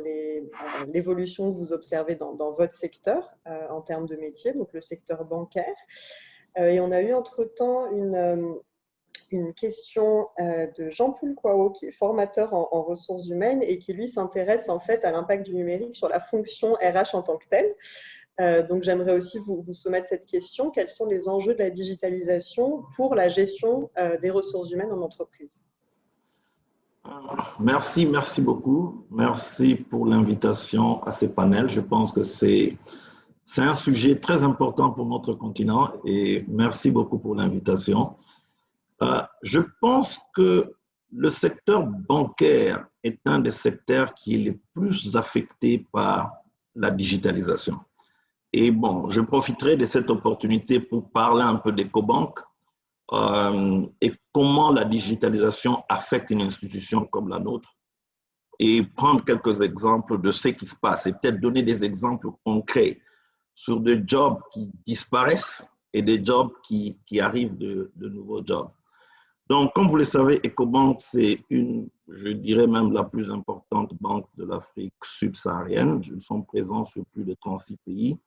l'évolution que vous observez dans votre secteur en termes de métier, donc le secteur bancaire? Et on a eu entre-temps une question de Jean-Paul Kouao, qui est formateur en ressources humaines et qui, lui, s'intéresse en fait à l'impact du numérique sur la fonction RH en tant que telle. Donc, j'aimerais aussi vous soumettre cette question. Quels sont les enjeux de la digitalisation pour la gestion des ressources humaines en entreprise? Merci beaucoup. Merci pour l'invitation à ce panel. Je pense que c'est un sujet très important pour notre continent et merci beaucoup pour l'invitation. Je pense que le secteur bancaire est un des secteurs qui est le plus affecté par la digitalisation. Et bon, je profiterai de cette opportunité pour parler un peu d'Ecobank et comment la digitalisation affecte une institution comme la nôtre. et prendre quelques exemples de ce qui se passe et peut-être donner des exemples concrets sur des jobs qui disparaissent et des jobs qui arrivent de nouveaux jobs. Donc, comme vous le savez, Ecobank, c'est une, je dirais même la plus importante banque de l'Afrique subsaharienne. Nous sommes présents sur plus de 36 pays,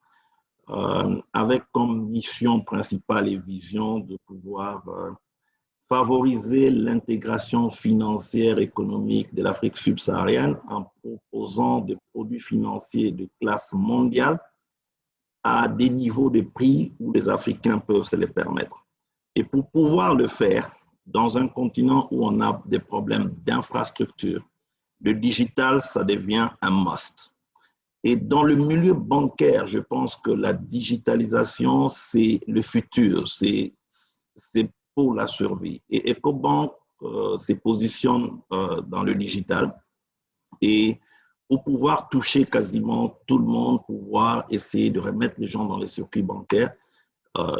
avec comme mission principale et vision de pouvoir favoriser l'intégration financière et économique de l'Afrique subsaharienne en proposant des produits financiers de classe mondiale à des niveaux de prix où les Africains peuvent se les permettre. Et pour pouvoir le faire, dans un continent où on a des problèmes d'infrastructure, le digital, ça devient un must. Et dans le milieu bancaire, je pense que la digitalisation, c'est le futur, c'est pour la survie. Et Ecobank se positionne dans le digital. Et pour pouvoir toucher quasiment tout le monde, pouvoir essayer de remettre les gens dans les circuits bancaires,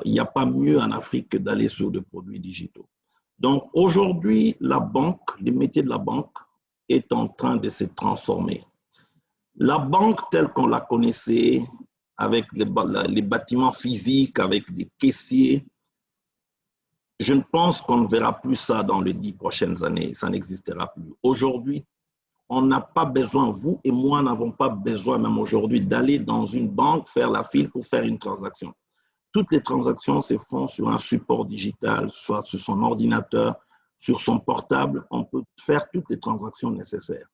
il n'y a pas mieux en Afrique que d'aller sur des produits digitaux. Donc aujourd'hui, la banque, le métier de la banque est en train de se transformer. La banque telle qu'on la connaissait, avec les bâtiments physiques, avec des caissiers, je ne pense qu'on ne verra plus ça dans les 10 prochaines années, ça n'existera plus. Aujourd'hui, on n'a pas besoin, vous et moi n'avons pas besoin même aujourd'hui d'aller dans une banque, faire la file pour faire une transaction. Toutes les transactions se font sur un support digital, soit sur son ordinateur, sur son portable. On peut faire toutes les transactions nécessaires.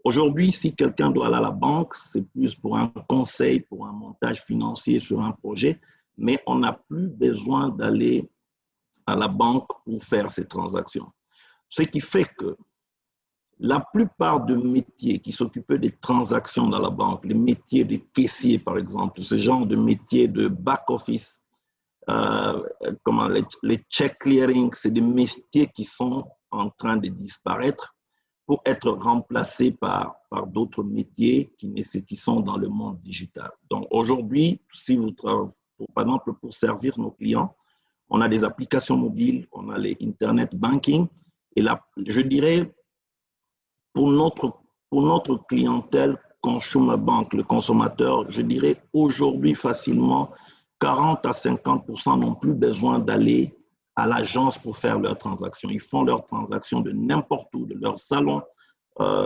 Aujourd'hui, si quelqu'un doit aller à la banque, c'est plus pour un conseil, pour un montage financier sur un projet, mais on n'a plus besoin d'aller à la banque pour faire ces transactions. Ce qui fait que la plupart des métiers qui s'occupaient des transactions dans la banque, les métiers de caissier par exemple, ce genre de métiers de back-office, les check clearing, c'est des métiers qui sont en train de disparaître pour être remplacés par d'autres métiers qui sont dans le monde digital. Donc aujourd'hui, si vous travaillez, par exemple, pour servir nos clients, on a des applications mobiles, on a les Internet banking, et là, je dirais, pour notre clientèle consumer bank, le consommateur, je dirais aujourd'hui facilement 40 à 50% n'ont plus besoin d'aller à l'agence pour faire leurs transactions. Ils font leurs transactions de n'importe où, de leur salon,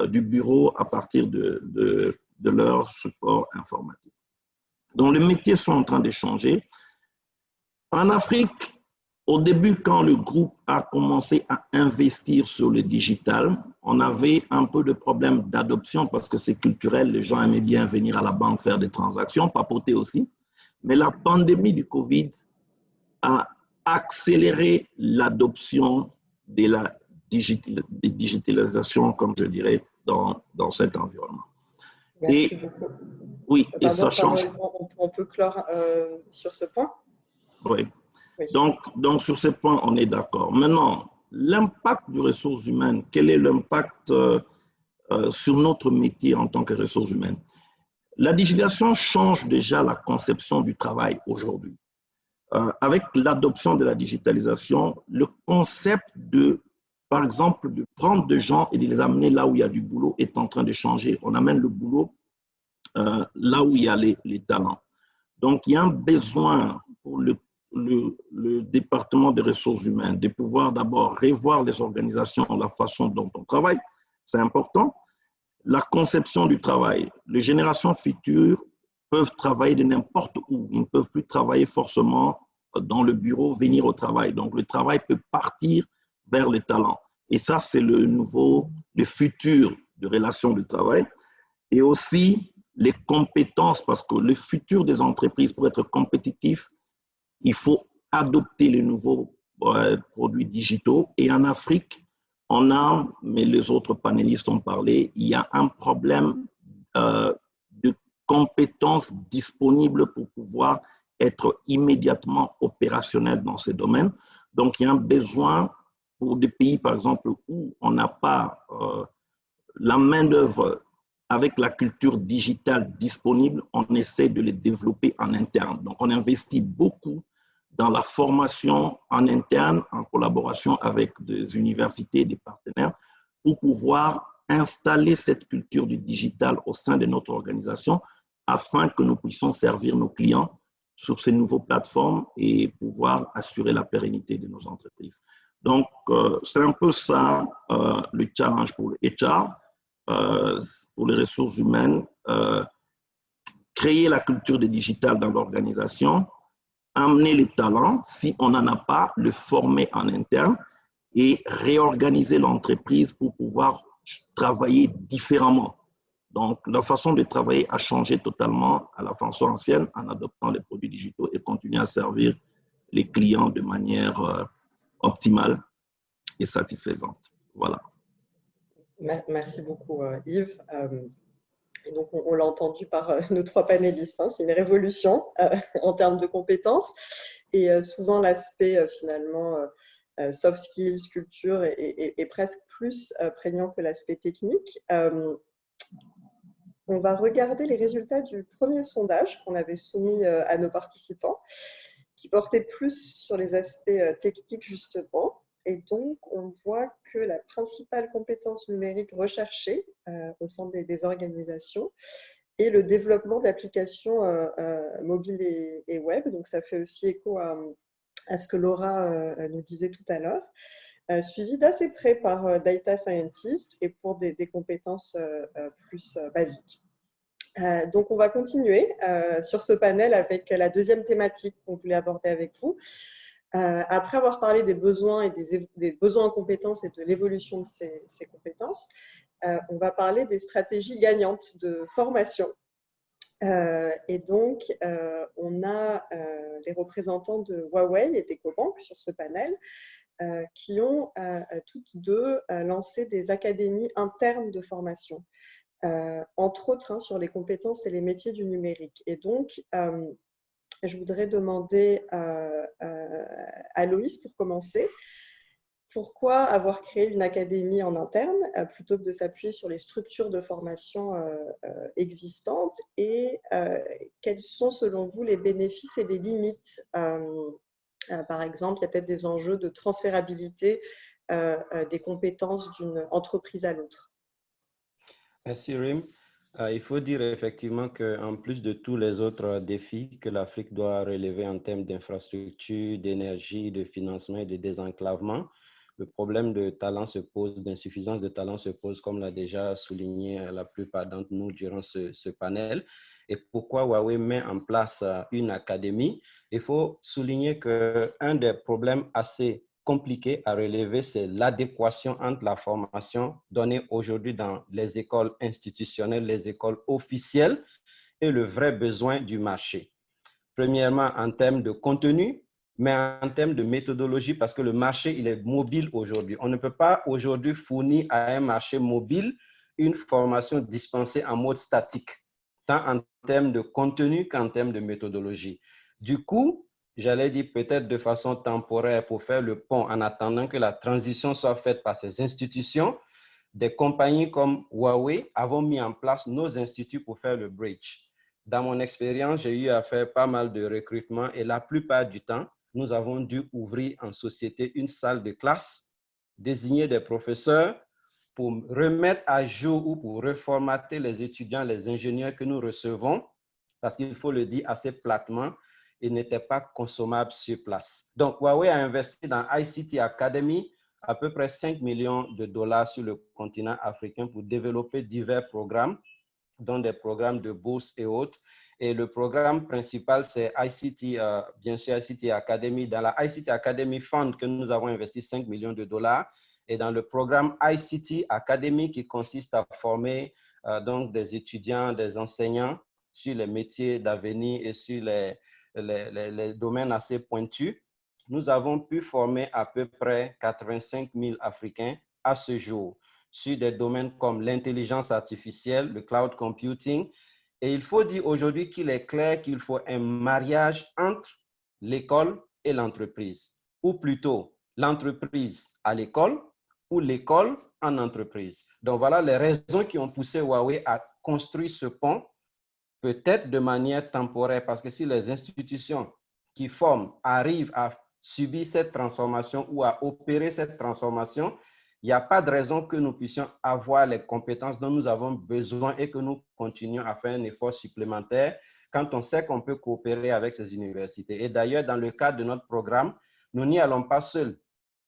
du bureau, à partir de leur support informatique. Donc les métiers sont en train de changer. En Afrique, au début, quand le groupe a commencé à investir sur le digital, on avait un peu de problème d'adoption parce que c'est culturel, les gens aimaient bien venir à la banque faire des transactions, papoter aussi. Mais la pandémie du Covid a accéléré l'adoption de la digitalisation, comme je dirais, dans cet environnement. Merci beaucoup. Oui, et ça change. On peut clore sur ce point? Oui. Oui. Donc, sur ce point, on est d'accord. Maintenant, l'impact des ressources humaines, quel est l'impact sur notre métier en tant que ressources humaines? La digitalisation change déjà la conception du travail aujourd'hui. Avec l'adoption de la digitalisation, le concept de, par exemple, de prendre des gens et de les amener là où il y a du boulot est en train de changer. On amène le boulot là où il y a les talents. Donc, il y a un besoin pour le département des ressources humaines de pouvoir d'abord revoir les organisations, la façon dont on travaille. C'est important. La conception du travail. Les générations futures peuvent travailler de n'importe où. Ils ne peuvent plus travailler forcément dans le bureau, venir au travail. Donc, le travail peut partir vers les talents. Et ça, c'est le futur de relations de travail. Et aussi, les compétences, parce que le futur des entreprises, pour être compétitif, il faut adopter les nouveaux produits digitaux. Et en Afrique, on a, mais les autres panélistes ont parlé, il y a un problème de compétences disponibles pour pouvoir être immédiatement opérationnel dans ces domaines. Donc, il y a un besoin pour des pays, par exemple, où on n'a pas la main-d'œuvre avec la culture digitale disponible, on essaie de les développer en interne. Donc, on investit beaucoup dans la formation en interne, en collaboration avec des universités, des partenaires, pour pouvoir installer cette culture du digital au sein de notre organisation afin que nous puissions servir nos clients sur ces nouvelles plateformes et pouvoir assurer la pérennité de nos entreprises. Donc, c'est un peu ça le challenge pour le HR, pour les ressources humaines, créer la culture du digital dans l'organisation, amener les talents, si on n'en a pas, le former en interne et réorganiser l'entreprise pour pouvoir travailler différemment. Donc, la façon de travailler a changé totalement à la façon ancienne en adoptant les produits digitaux et continuer à servir les clients de manière optimale et satisfaisante. Voilà. Merci beaucoup, Yves. Et donc, on l'a entendu par nos trois panélistes, hein, c'est une révolution en termes de compétences. Et souvent, l'aspect finalement soft skills, culture est presque plus prégnant que l'aspect technique. On va regarder les résultats du premier sondage qu'on avait soumis à nos participants, qui portait plus sur les aspects techniques justement. Et donc, on voit que la principale compétence numérique recherchée au sein des organisations est le développement d'applications mobiles et web. Donc, ça fait aussi écho à ce que Laura nous disait tout à l'heure. Suivi d'assez près par Data Scientist et pour des compétences plus basiques. Donc, on va continuer sur ce panel avec la deuxième thématique qu'on voulait aborder avec vous. Après avoir parlé des besoins et des besoins en compétences et de l'évolution de ces compétences, on va parler des stratégies gagnantes de formation. Et donc, on a les représentants de Huawei et d'EcoBank sur ce panel qui ont toutes deux lancé des académies internes de formation, entre autres sur les compétences et les métiers du numérique. Et donc, je voudrais demander à Loïs pour commencer, pourquoi avoir créé une académie en interne plutôt que de s'appuyer sur les structures de formation existantes et quels sont selon vous les bénéfices et les limites par exemple, il y a peut-être des enjeux de transférabilité des compétences d'une entreprise à l'autre. Merci Rim. Il faut dire effectivement qu'en plus de tous les autres défis que l'Afrique doit relever en termes d'infrastructure, d'énergie, de financement et de désenclavement, le problème de talent se pose, d'insuffisance de talent se pose, comme l'a déjà souligné la plupart d'entre nous durant ce panel. Et pourquoi Huawei met en place une académie? Il faut souligner qu'un des problèmes assez compliqué à relever, c'est l'adéquation entre la formation donnée aujourd'hui dans les écoles institutionnelles, les écoles officielles et le vrai besoin du marché. Premièrement, en termes de contenu, mais en termes de méthodologie, parce que le marché, il est mobile aujourd'hui. On ne peut pas aujourd'hui fournir à un marché mobile une formation dispensée en mode statique, tant en termes de contenu qu'en termes de méthodologie. Du coup, j'allais dire peut-être de façon temporaire pour faire le pont en attendant que la transition soit faite par ces institutions, des compagnies comme Huawei avons mis en place nos instituts pour faire le bridge. Dans mon expérience, j'ai eu à faire pas mal de recrutements et la plupart du temps, nous avons dû ouvrir en société une salle de classe, désigner des professeurs pour remettre à jour ou pour reformater les étudiants, les ingénieurs que nous recevons, parce qu'il faut le dire assez platement, ils n'étaient pas consommables sur place. Donc, Huawei a investi dans ICT Academy à peu près 5 millions de dollars sur le continent africain pour développer divers programmes, dont des programmes de bourse et autres. Et le programme principal, c'est ICT, bien sûr, ICT Academy. Dans la ICT Academy Fund que nous avons investi 5 millions de dollars, et dans le programme ICT Academy qui consiste à former donc des étudiants, des enseignants sur les métiers d'avenir et sur les domaines assez pointus, nous avons pu former à peu près 85 000 Africains à ce jour sur des domaines comme l'intelligence artificielle, le cloud computing. Et il faut dire aujourd'hui qu'il est clair qu'il faut un mariage entre l'école et l'entreprise, ou plutôt l'entreprise à l'école ou l'école en entreprise. Donc voilà les raisons qui ont poussé Huawei à construire ce pont, peut-être de manière temporaire, parce que si les institutions qui forment arrivent à subir cette transformation ou à opérer cette transformation, il n'y a pas de raison que nous puissions avoir les compétences dont nous avons besoin et que nous continuions à faire un effort supplémentaire quand on sait qu'on peut coopérer avec ces universités. Et d'ailleurs, dans le cadre de notre programme, nous n'y allons pas seuls.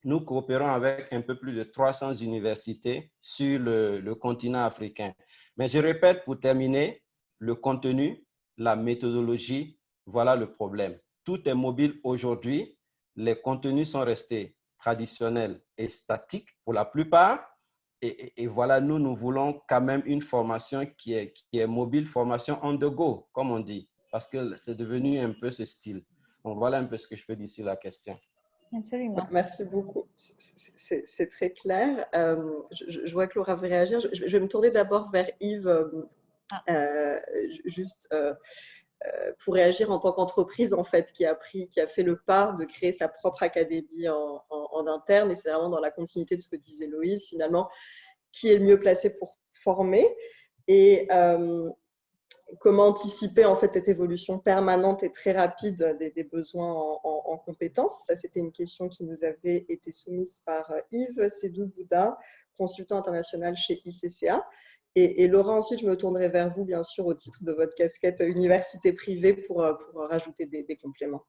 Nous coopérons avec un peu plus de 300 universités sur le continent africain. Mais je répète pour terminer, le contenu, la méthodologie, voilà le problème. Tout est mobile aujourd'hui. Les contenus sont restés traditionnels et statiques pour la plupart. Et voilà, nous voulons quand même une formation qui est mobile, formation on the go, comme on dit, parce que c'est devenu un peu ce style. Donc, voilà un peu ce que je peux dire sur la question. Absolument. Merci beaucoup. C'est très clair. Je vois que Laura veut réagir. Je vais me tourner d'abord vers Yves, juste pour réagir en tant qu'entreprise en fait, qui a fait le pas de créer sa propre académie en interne. Et c'est vraiment dans la continuité de ce que disait Loïse, finalement, qui est le mieux placé pour former et comment anticiper en fait cette évolution permanente et très rapide des besoins en compétences. Ça, c'était une question qui nous avait été soumise par Yves Sédou-Bouddha, consultant international chez ICCA. Et Laura, ensuite, je me tournerai vers vous, bien sûr, au titre de votre casquette université privée pour rajouter des compléments.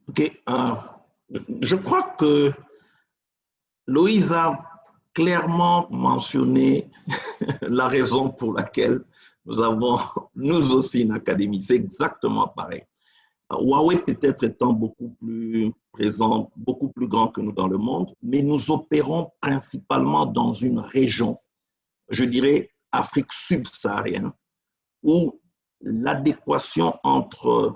Ok, je crois que Loïse a clairement mentionné la raison pour laquelle nous avons, nous aussi, une académie. C'est exactement pareil. Huawei peut-être étant beaucoup plus présent, beaucoup plus grand que nous dans le monde, mais nous opérons principalement dans une région, je dirais Afrique subsaharienne, où l'adéquation entre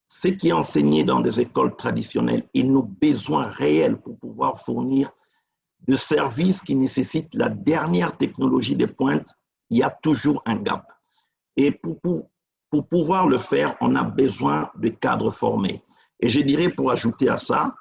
ce qui est enseigné dans des écoles traditionnelles et nos besoins réels pour pouvoir fournir de services qui nécessitent la dernière technologie de pointe, il y a toujours un gap. Et pour pouvoir le faire, on a besoin de cadres formés. Et je dirais, pour ajouter à ça,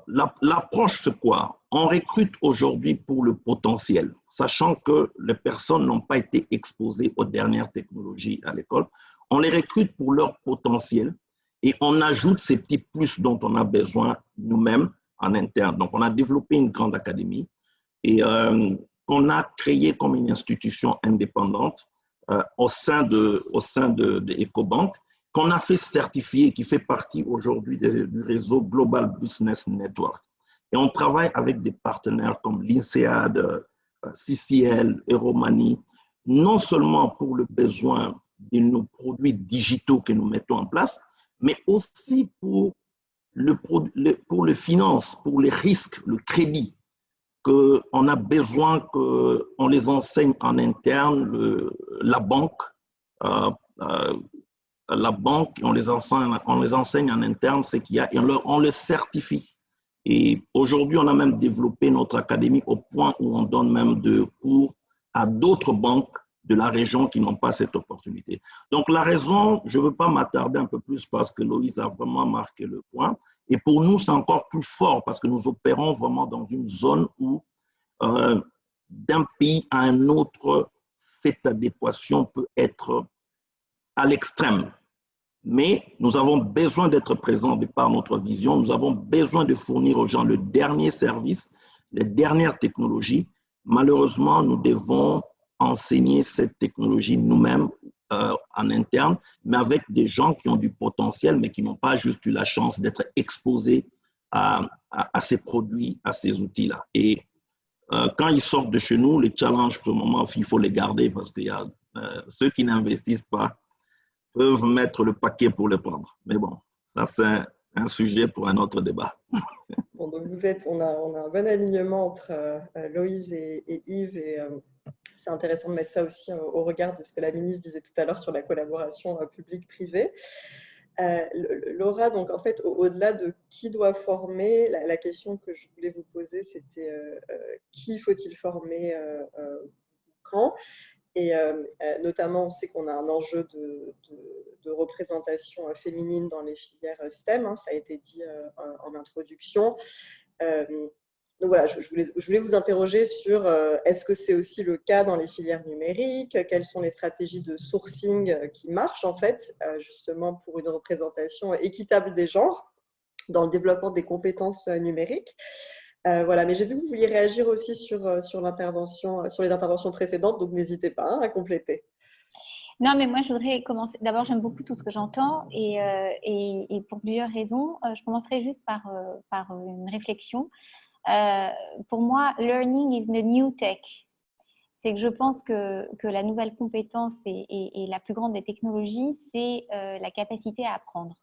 l'approche, c'est quoi? On recrute aujourd'hui pour le potentiel, sachant que les personnes n'ont pas été exposées aux dernières technologies à l'école. On les recrute pour leur potentiel et on ajoute ces petits plus dont on a besoin nous-mêmes en interne. Donc, on a développé une grande académie et qu'on a créée comme une institution indépendante au sein de EcoBank, qu'on a fait certifier, qui fait partie aujourd'hui du réseau Global Business Network. Et on travaille avec des partenaires comme l'INSEAD, CCL, Euromani, non seulement pour le besoin de nos produits digitaux que nous mettons en place, mais aussi pour le finance, pour les risques, le crédit, qu'on a besoin qu'on les enseigne en interne, la banque, on les enseigne en interne ce qu'il y a et on le certifie. Et aujourd'hui, on a même développé notre académie au point où on donne même des cours à d'autres banques de la région qui n'ont pas cette opportunité. Donc, la raison, je ne veux pas m'attarder un peu plus parce que Loïse a vraiment marqué le point. Et pour nous, c'est encore plus fort parce que nous opérons vraiment dans une zone où d'un pays à un autre, cette adéquation peut être à l'extrême. Mais nous avons besoin d'être présents de par notre vision. Nous avons besoin de fournir aux gens le dernier service, les dernières technologies. Malheureusement, nous devons enseigner cette technologie nous-mêmes en interne, mais avec des gens qui ont du potentiel, mais qui n'ont pas juste eu la chance d'être exposés à ces produits, à ces outils-là. Et quand ils sortent de chez nous, les challenges, pour le moment, il faut les garder parce qu'il y a ceux qui n'investissent pas peuvent mettre le paquet pour le prendre. Mais bon, ça c'est un sujet pour un autre débat. Bon, donc on a un bon alignement entre Loïse et Yves et c'est intéressant de mettre ça aussi au regard de ce que la ministre disait tout à l'heure sur la collaboration publique-privée. Laura, donc en fait, au-delà de qui doit former, la question que je voulais vous poser, c'était qui faut-il former quand? Et notamment, on sait qu'on a un enjeu de représentation féminine dans les filières STEM, hein, ça a été dit en introduction. Donc voilà, je voulais vous interroger sur est-ce que c'est aussi le cas dans les filières numériques? Quelles sont les stratégies de sourcing qui marchent en fait, justement pour une représentation équitable des genres dans le développement des compétences numériques? Voilà, mais j'ai vu que vous vouliez réagir aussi sur les interventions précédentes, donc n'hésitez pas à compléter. Non, mais moi, je voudrais commencer. D'abord, j'aime beaucoup tout ce que j'entends et pour plusieurs raisons. Je commencerai juste par une réflexion. Pour moi, learning is the new tech. C'est que je pense que la nouvelle compétence et la plus grande des technologies, c'est la capacité à apprendre.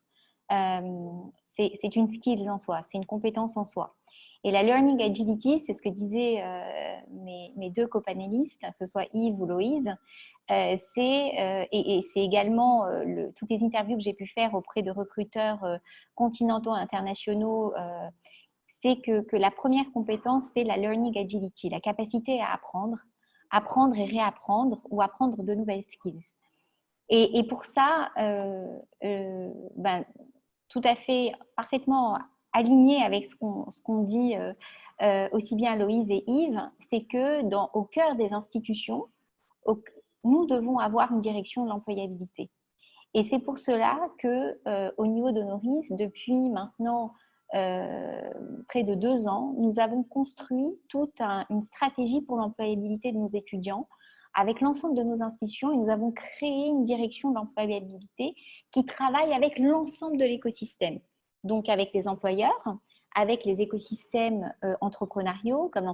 C'est une skill en soi, c'est une compétence en soi. Et la learning agility, c'est ce que disaient mes deux copanélistes, que ce soit Yves ou Loïse, et c'est également toutes les interviews que j'ai pu faire auprès de recruteurs continentaux et internationaux, c'est que la première compétence, c'est la learning agility, la capacité à apprendre et réapprendre ou apprendre de nouvelles skills. Et pour ça, tout à fait, parfaitement aligné avec ce qu'on dit aussi bien Loïse et Yves, c'est que au cœur des institutions, nous devons avoir une direction de l'employabilité. Et c'est pour cela qu'au niveau de Noris, depuis maintenant près de 2 ans, nous avons construit toute une stratégie pour l'employabilité de nos étudiants avec l'ensemble de nos institutions et nous avons créé une direction de l'employabilité qui travaille avec l'ensemble de l'écosystème. Donc avec les employeurs, avec les écosystèmes entrepreneuriaux, comme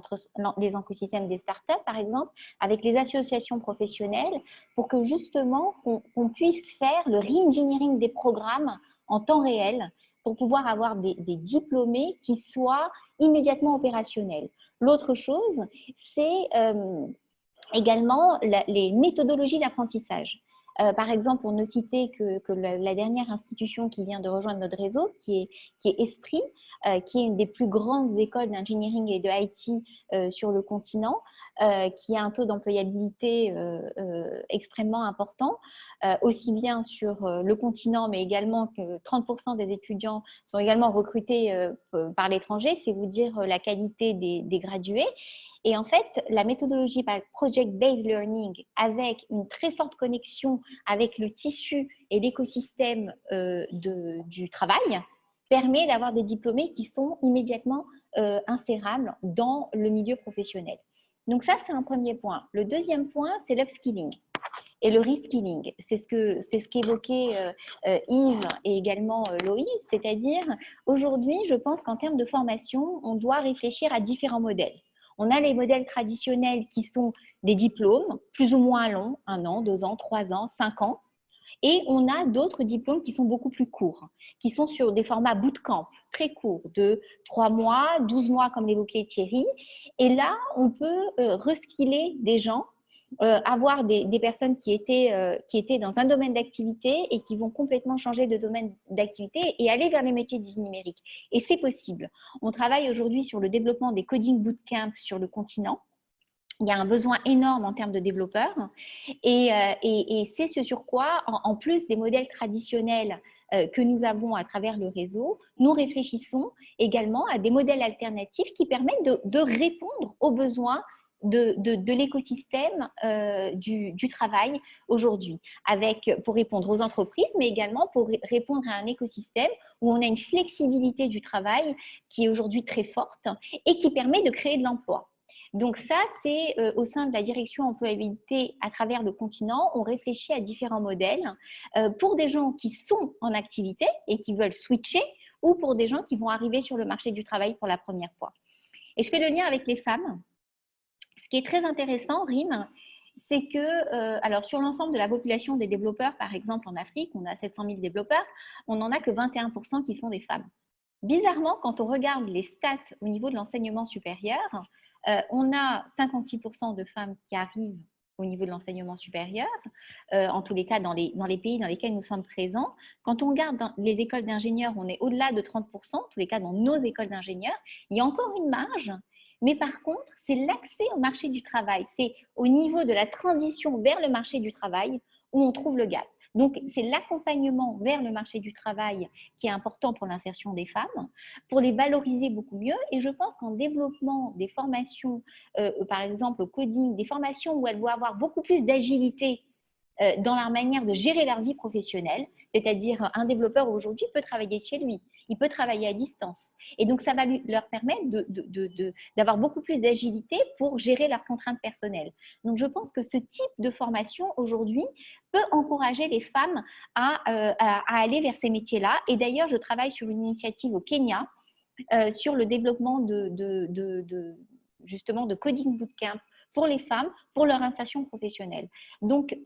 les écosystèmes des startups par exemple, avec les associations professionnelles, pour que justement on puisse faire le re-engineering des programmes en temps réel, pour pouvoir avoir des diplômés qui soient immédiatement opérationnels. L'autre chose, c'est également les méthodologies d'apprentissage. Par exemple, pour ne citer que la dernière institution qui vient de rejoindre notre réseau, qui est Esprit, qui est une des plus grandes écoles d'engineering et de IT sur le continent, qui a un taux d'employabilité extrêmement important, aussi bien sur le continent, mais également que 30% des étudiants sont également recrutés par l'étranger, c'est vous dire la qualité des gradués. Et en fait, la méthodologie par Project-Based Learning, avec une très forte connexion avec le tissu et l'écosystème du travail, permet d'avoir des diplômés qui sont immédiatement insérables dans le milieu professionnel. Donc ça, c'est un premier point. Le deuxième point, c'est l'upskilling et le reskilling. C'est ce qu'évoquait Yves et également Loïs, c'est-à-dire aujourd'hui, je pense qu'en termes de formation, on doit réfléchir à différents modèles. On a les modèles traditionnels qui sont des diplômes plus ou moins longs, 1 an, 2 ans, 3 ans, 5 ans. Et on a d'autres diplômes qui sont beaucoup plus courts, qui sont sur des formats bootcamp, très courts, de 3 mois, 12 mois comme l'évoquait Thierry. Et là, on peut reskiller des gens, avoir des personnes qui étaient dans un domaine d'activité et qui vont complètement changer de domaine d'activité et aller vers les métiers du numérique. Et c'est possible. On travaille aujourd'hui sur le développement des coding bootcamp sur le continent. Il y a un besoin énorme en termes de développeurs et c'est ce sur quoi, en plus des modèles traditionnels que nous avons à travers le réseau, nous réfléchissons également à des modèles alternatifs qui permettent de répondre aux besoins de l'écosystème du travail aujourd'hui, pour répondre aux entreprises, mais également pour répondre à un écosystème où on a une flexibilité du travail qui est aujourd'hui très forte et qui permet de créer de l'emploi. Donc ça, c'est au sein de la direction employabilité à travers le continent, on réfléchit à différents modèles pour des gens qui sont en activité et qui veulent switcher ou pour des gens qui vont arriver sur le marché du travail pour la première fois. Et je fais le lien avec les femmes. Ce qui est très intéressant, Rim, c'est que, alors sur l'ensemble de la population des développeurs, par exemple en Afrique, on a 700 000 développeurs, on n'en a que 21% qui sont des femmes. Bizarrement, quand on regarde les stats au niveau de l'enseignement supérieur, on a 56% de femmes qui arrivent au niveau de l'enseignement supérieur, en tous les cas dans les pays dans lesquels nous sommes présents. Quand on regarde dans les écoles d'ingénieurs, on est au-delà de 30%, en tous les cas dans nos écoles d'ingénieurs. Il y a encore une marge, mais par contre, c'est l'accès au marché du travail. C'est au niveau de la transition vers le marché du travail où on trouve le gap. Donc, c'est l'accompagnement vers le marché du travail qui est important pour l'insertion des femmes, pour les valoriser beaucoup mieux. Et je pense qu'en développement des formations, par exemple au coding, des formations où elles doivent avoir beaucoup plus d'agilité dans leur manière de gérer leur vie professionnelle, c'est-à-dire un développeur aujourd'hui peut travailler de chez lui, il peut travailler à distance. Et donc, ça va leur permettre d'avoir beaucoup plus d'agilité pour gérer leurs contraintes personnelles. Donc, je pense que ce type de formation aujourd'hui peut encourager les femmes à aller vers ces métiers-là. Et d'ailleurs, je travaille sur une initiative au Kenya sur le développement justement de coding bootcamp pour les femmes, pour leur insertion professionnelle. Donc,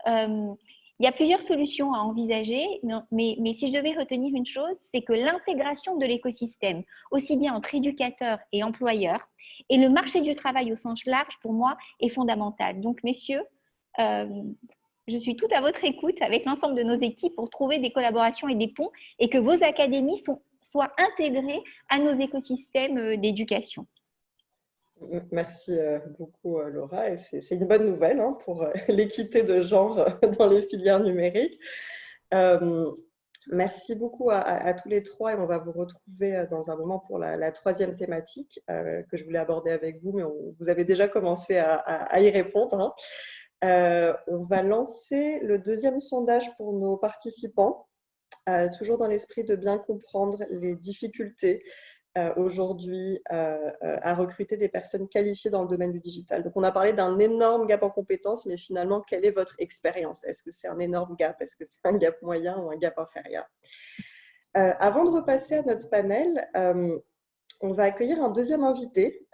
il y a plusieurs solutions à envisager, mais si je devais retenir une chose, c'est que l'intégration de l'écosystème, aussi bien entre éducateurs et employeurs, et le marché du travail au sens large, pour moi, est fondamental. Donc, messieurs, je suis tout à votre écoute avec l'ensemble de nos équipes pour trouver des collaborations et des ponts et que vos académies soient intégrées à nos écosystèmes d'éducation. Merci beaucoup, Laura. Et c'est une bonne nouvelle pour l'équité de genre dans les filières numériques. Merci beaucoup à tous les trois et on va vous retrouver dans un moment pour la troisième thématique que je voulais aborder avec vous, mais vous avez déjà commencé à y répondre. On va lancer le deuxième sondage pour nos participants, toujours dans l'esprit de bien comprendre les difficultés aujourd'hui à recruter des personnes qualifiées dans le domaine du digital. Donc, on a parlé d'un énorme gap en compétences, mais finalement, quelle est votre expérience? Est-ce que c'est un énorme gap? Est-ce que c'est un gap moyen ou un gap inférieur? Avant de repasser à notre panel, on va accueillir un deuxième invité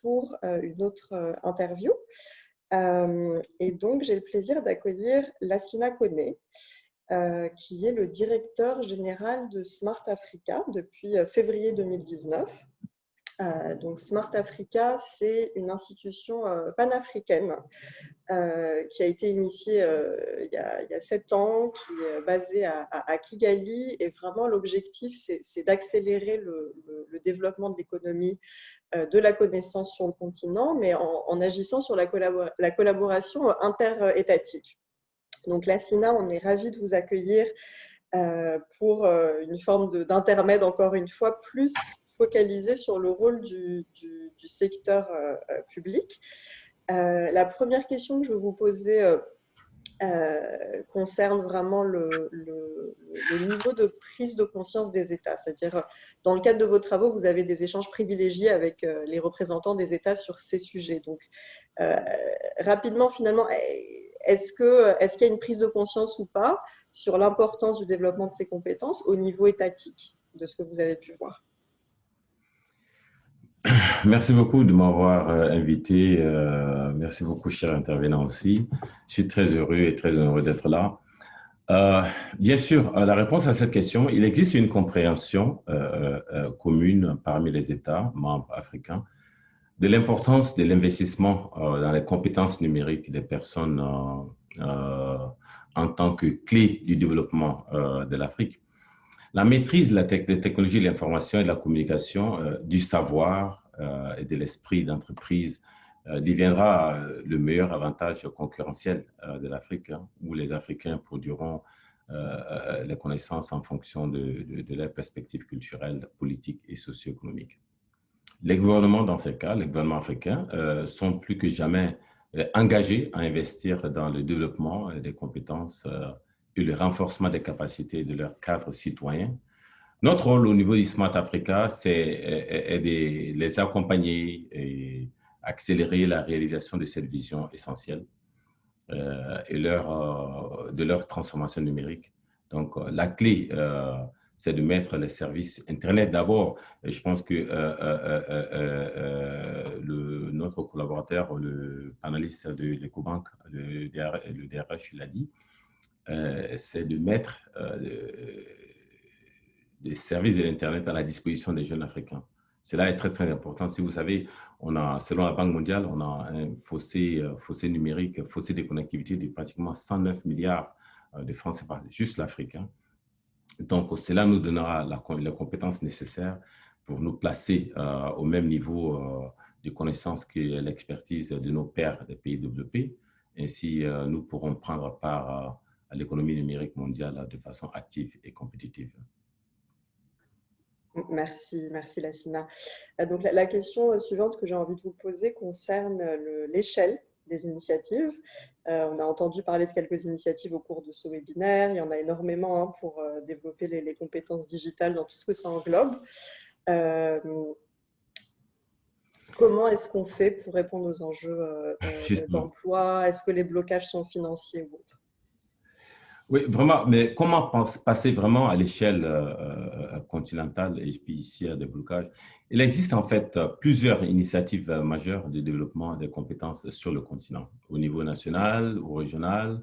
pour une autre interview. Et donc, j'ai le plaisir d'accueillir Lassina Koné, qui est le directeur général de Smart Africa depuis février 2019. Donc Smart Africa, c'est une institution panafricaine qui a été initiée il y a 7 ans, qui est basée à Kigali. Et vraiment, l'objectif, c'est d'accélérer le développement de l'économie de la connaissance sur le continent, mais en agissant sur la collaboration interétatique. Donc, Lassina, on est ravis de vous accueillir pour une forme d'intermède, encore une fois, plus focalisé sur le rôle du secteur public. La première question que je vais vous poser concerne vraiment le niveau de prise de conscience des États. C'est-à-dire, dans le cadre de vos travaux, vous avez des échanges privilégiés avec les représentants des États sur ces sujets. Donc, rapidement, finalement, est-ce qu'il y a une prise de conscience ou pas sur l'importance du développement de ces compétences au niveau étatique, de ce que vous avez pu voir? Merci beaucoup de m'avoir invité. Merci beaucoup, cher intervenant aussi. Je suis très heureux et très heureux d'être là. Bien sûr, la réponse à cette question, il existe une compréhension commune parmi les États membres africains de l'importance de l'investissement dans les compétences numériques des personnes en tant que clé du développement de l'Afrique. La maîtrise des technologies de l'information et de la communication, du savoir et de l'esprit d'entreprise deviendra le meilleur avantage concurrentiel de l'Afrique, où les Africains produiront les connaissances en fonction de leurs perspectives culturelles, politiques et socio-économiques. Les gouvernements, dans ces cas, les gouvernements africains, sont plus que jamais engagés à investir dans le développement des compétences et le renforcement des capacités de leurs cadres citoyens. Notre rôle au niveau du Smart Africa, c'est de les accompagner et accélérer la réalisation de cette vision essentielle et de leur transformation numérique. Donc, la clé, c'est de mettre les services Internet d'abord. Je pense que notre collaborateur, le panéliste de l'Ecobank, le DRH, l'a dit, c'est de mettre des services de l'Internet à la disposition des jeunes Africains. Cela est très, très important. Si vous savez, selon la Banque mondiale, on a un fossé numérique, fossé de connectivité de pratiquement 109 milliards de francs CFA, juste l'Afrique. Donc, cela nous donnera les compétences nécessaires pour nous placer au même niveau de connaissances que l'expertise de nos pairs des pays développés. Ainsi, nous pourrons prendre part à l'économie numérique mondiale de façon active et compétitive. Merci, merci Lassina. Donc la question suivante que j'ai envie de vous poser concerne l'échelle des initiatives. On a entendu parler de quelques initiatives au cours de ce webinaire. Il y en a énormément hein, pour développer les compétences digitales dans tout ce que ça englobe. Comment est-ce qu'on fait pour répondre aux enjeux d'emploi? Est-ce que les blocages sont financiers ou autres? Oui, vraiment, mais comment passer vraiment à l'échelle continentale et puis ici à des blocages? Il existe en fait plusieurs initiatives majeures de développement des compétences sur le continent, au niveau national, ou régional.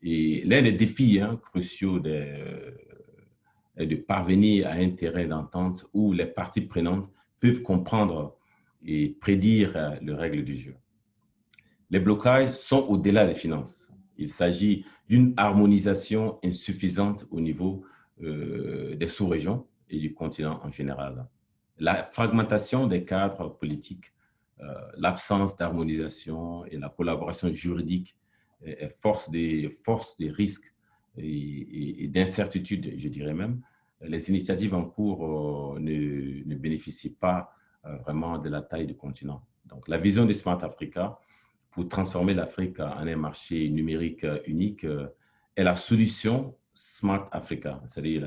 Et l'un des défis cruciaux est de parvenir à un terrain d'entente où les parties prenantes peuvent comprendre et prédire les règles du jeu. Les blocages sont au-delà des finances. Il s'agit d'une harmonisation insuffisante au niveau des sous-régions et du continent en général. La fragmentation des cadres politiques, l'absence d'harmonisation et la collaboration juridique force des risques et d'incertitudes, je dirais même. Les initiatives en cours ne bénéficient pas vraiment de la taille du continent. Donc, la vision de Smart Africa pour transformer l'Afrique en un marché numérique unique est la solution Smart Africa, c'est-à-dire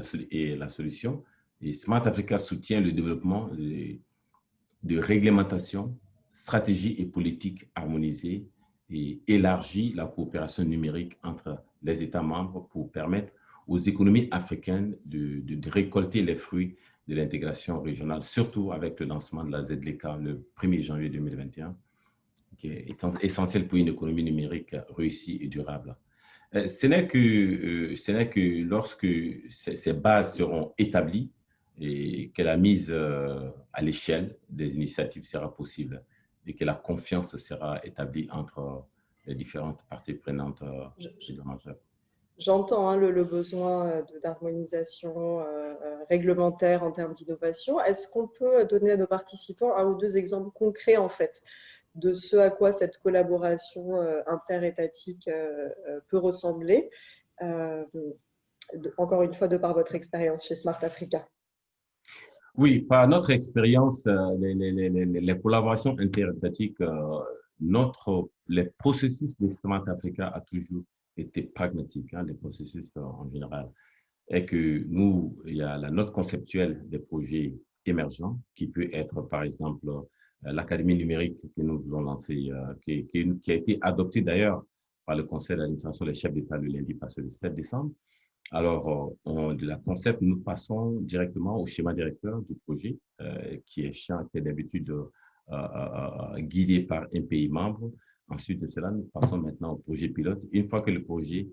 la solution. Et Smart Africa soutient le développement de réglementation, stratégies et politiques harmonisées et élargit la coopération numérique entre les États membres pour permettre aux économies africaines de récolter les fruits de l'intégration régionale, surtout avec le lancement de la ZLK le 1er janvier 2021, qui est essentiel pour une économie numérique réussie et durable. Ce n'est que lorsque ces bases seront établies et que la mise à l'échelle des initiatives sera possible et que la confiance sera établie entre les différentes parties prenantes. J'entends hein, le besoin d'harmonisation réglementaire en termes d'innovation. Est-ce qu'on peut donner à nos participants un ou deux exemples concrets en fait de ce à quoi cette collaboration interétatique peut ressembler, encore une fois de par votre expérience chez Smart Africa? Oui, par notre expérience, les collaborations interétatiques, les processus de Smart Africa a toujours été pragmatique, hein, les processus en général. Et que nous, il y a la note conceptuelle des projets émergents qui peut être, par exemple, l'Académie numérique que nous voulons lancer, qui a été adoptée d'ailleurs par le Conseil d'administration des chefs d'État le lundi passé, le 7 décembre. Alors, de la concept, nous passons directement au schéma directeur du projet, qui est d'habitude guidé par un pays membre. Ensuite de cela, nous passons maintenant au projet pilote. Une fois que le projet